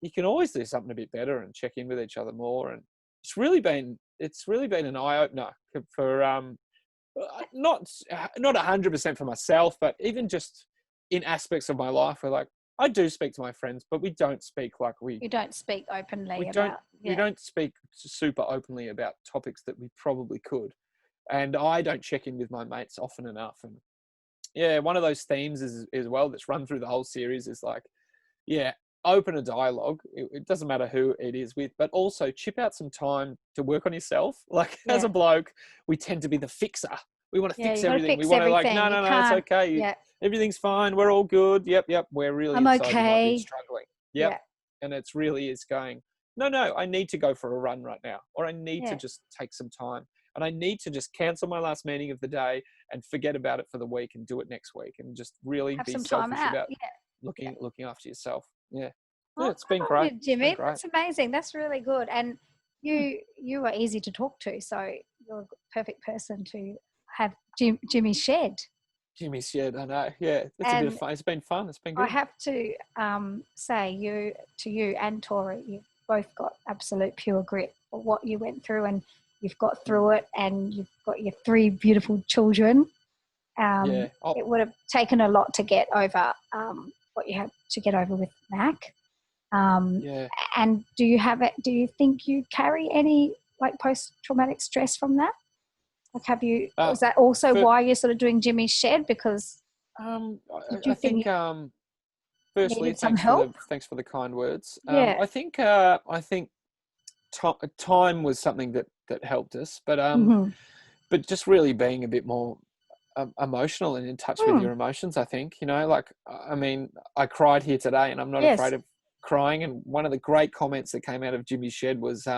you can always do something a bit better and check in with each other more. And it's really been an eye-opener for not 100% for myself, but even just in aspects of my life where, like, I do speak to my friends, but we don't speak like you don't speak openly we don't speak super openly about topics that we probably could. And I don't check in with my mates often enough. And one of those themes is as well that's run through the whole series is like, open a dialogue. It doesn't matter who it is with, but also chip out some time to work on yourself. Like as a bloke, we tend to be the fixer. We want to fix everything. We want to like, no, it's okay. Everything's fine. We're all good. Yep. We're really I'm inside okay. Struggling. Yep. And it's really is going, no, I need to go for a run right now, or I need to just take some time, and I need to just cancel my last meeting of the day and forget about it for the week and do it next week, and just really be selfish about looking after yourself. It's been great, Jimmy. That's amazing. That's really good. And you are easy to talk to, so you're a perfect person to have Jimmy's shed. Jimmy's shed, I know. Yeah, it's a bit of fun. It's been fun. It's been good. I have to say you and Tori, you've both got absolute pure grit for what you went through, and you've got through it, and you've got your 3 beautiful children. It would have taken a lot to get over what you had to get over with Mack. And do you think you carry any like post-traumatic stress from that? Like, have you, is that also why you're sort of doing Jimmy's shed? Because I think firstly, thanks for the kind words. I think time was something that helped us, but just really being a bit more emotional and in touch with your emotions. I think, I cried here today, and I'm not afraid of crying. And one of the great comments that came out of Jimmy's shed was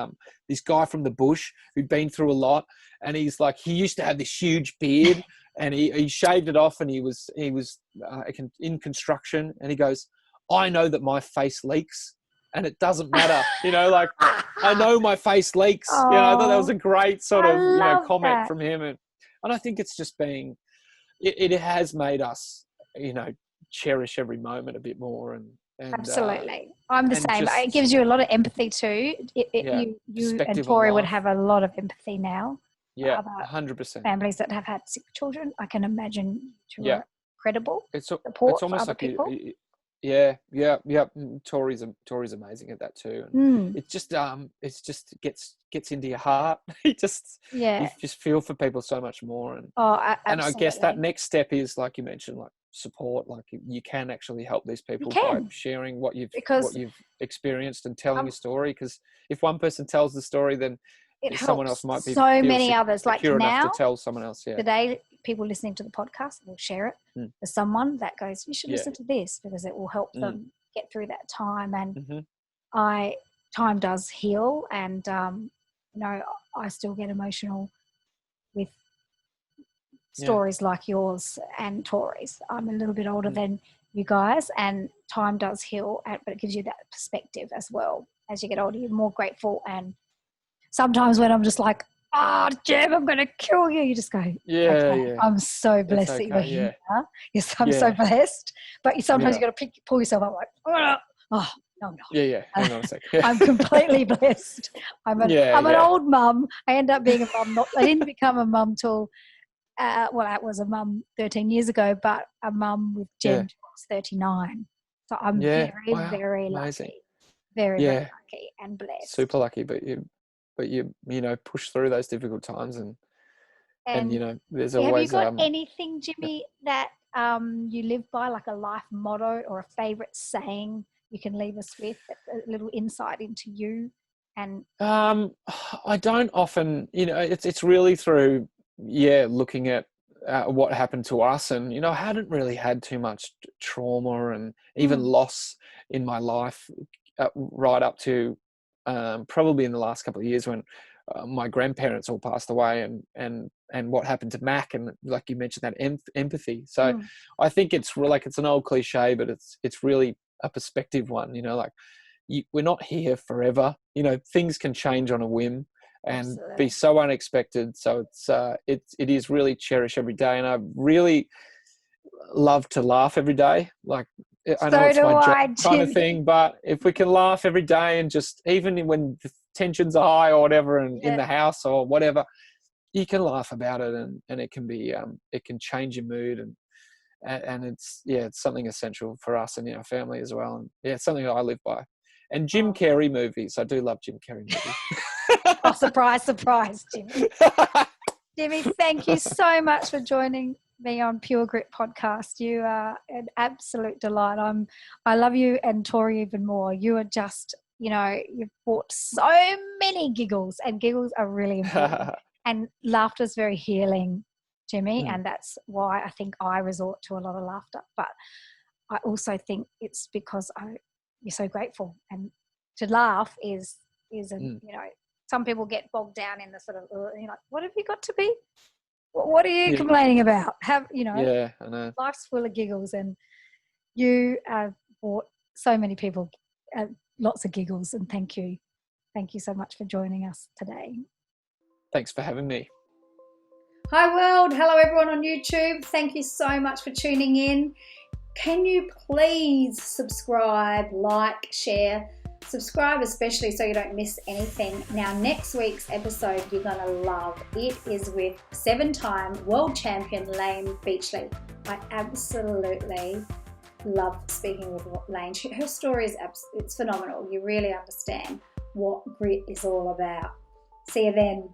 this guy from the bush who'd been through a lot, and he's like, he used to have this huge beard and he shaved it off, and he was in construction, and he goes, I know that my face leaks and it doesn't matter, I know my face leaks. I thought that was a great sort of comment from him, and I think it's just it has made us cherish every moment a bit more. And absolutely. I'm the same. It gives you a lot of empathy too. You and Tori would have a lot of empathy now. Yeah, 100%. Families that have had sick children, I can imagine are incredible. It's support it's almost for other like people. Yeah. Tori's amazing at that too. And it just gets into your heart. You just feel for people so much more. And and I guess that next step is, like you mentioned, like support. Like you can actually help these people by sharing what you've experienced and telling a story. Because if one person tells the story, then someone else might be so many others. Like now, to tell someone else. Today, people listening to the podcast will share it for someone that goes, you should listen to this, because it will help them get through that time. And time does heal, and I still get emotional with stories like yours and Tori's. I'm a little bit older than you guys, and time does heal, but it gives you that perspective as well. As you get older, you're more grateful. And sometimes when I'm just like, Jim, I'm going to kill you, you just go, I'm so blessed that you're here. Yes, I'm so blessed. But sometimes you've got to pull yourself up like, no. Hang on a second. I'm completely blessed. I'm an old mum. I end up being a mum. I didn't become a mum till, I was a mum 13 years ago, but a mum with Jen was 39. So I'm very, very lucky. Very, very lucky and blessed. Super lucky, but you push through those difficult times, and there's always. Have you got anything, Jimmy, that you live by, like a life motto or a favourite saying you can leave us with, a little insight into you? And I don't often, it's really through, looking at what happened to us. And, I hadn't really had too much trauma and even loss in my life right up to probably in the last couple of years when my grandparents all passed away, and what happened to Mack, and like you mentioned, that empathy. So I think it's like, it's an old cliche, but it's really a perspective one. We're not here forever. Things can change on a whim and be so unexpected. So it is really cherish every day, and I really love to laugh every day. Like, I know it's my job kind of thing, but if we can laugh every day, and just even when the tensions are high or whatever, and in the house or whatever, you can laugh about it, and it can be it can change your mood, and it's something essential for us and our family as well. And it's something that I live by. And Jim Carrey movies. I do love Jim Carrey movies. Oh, surprise, Jimmy. Jimmy, thank you so much for joining me on Pure Grit podcast. You are an absolute delight. I love you and Tori even more. You are just, you've brought so many giggles, and giggles are really important. And laughter is very healing, Jimmy, and that's why I think I resort to a lot of laughter. But I also think it's because you're so grateful, and to laugh is some people get bogged down in the sort of, like, what have you got to be? What are you complaining about? I know. Life's full of giggles, and you have brought so many people lots of giggles, and thank you so much for joining us today. Thanks for having me. Hi world, hello everyone on YouTube. Thank you so much for tuning in. Can you please subscribe, like, share, subscribe especially so you don't miss anything. Now, next week's episode you're going to love. It is with 7-time world champion Lane Beachley. I absolutely love speaking with Lane. Her story is it's phenomenal. You really understand what grit is all about. See you then.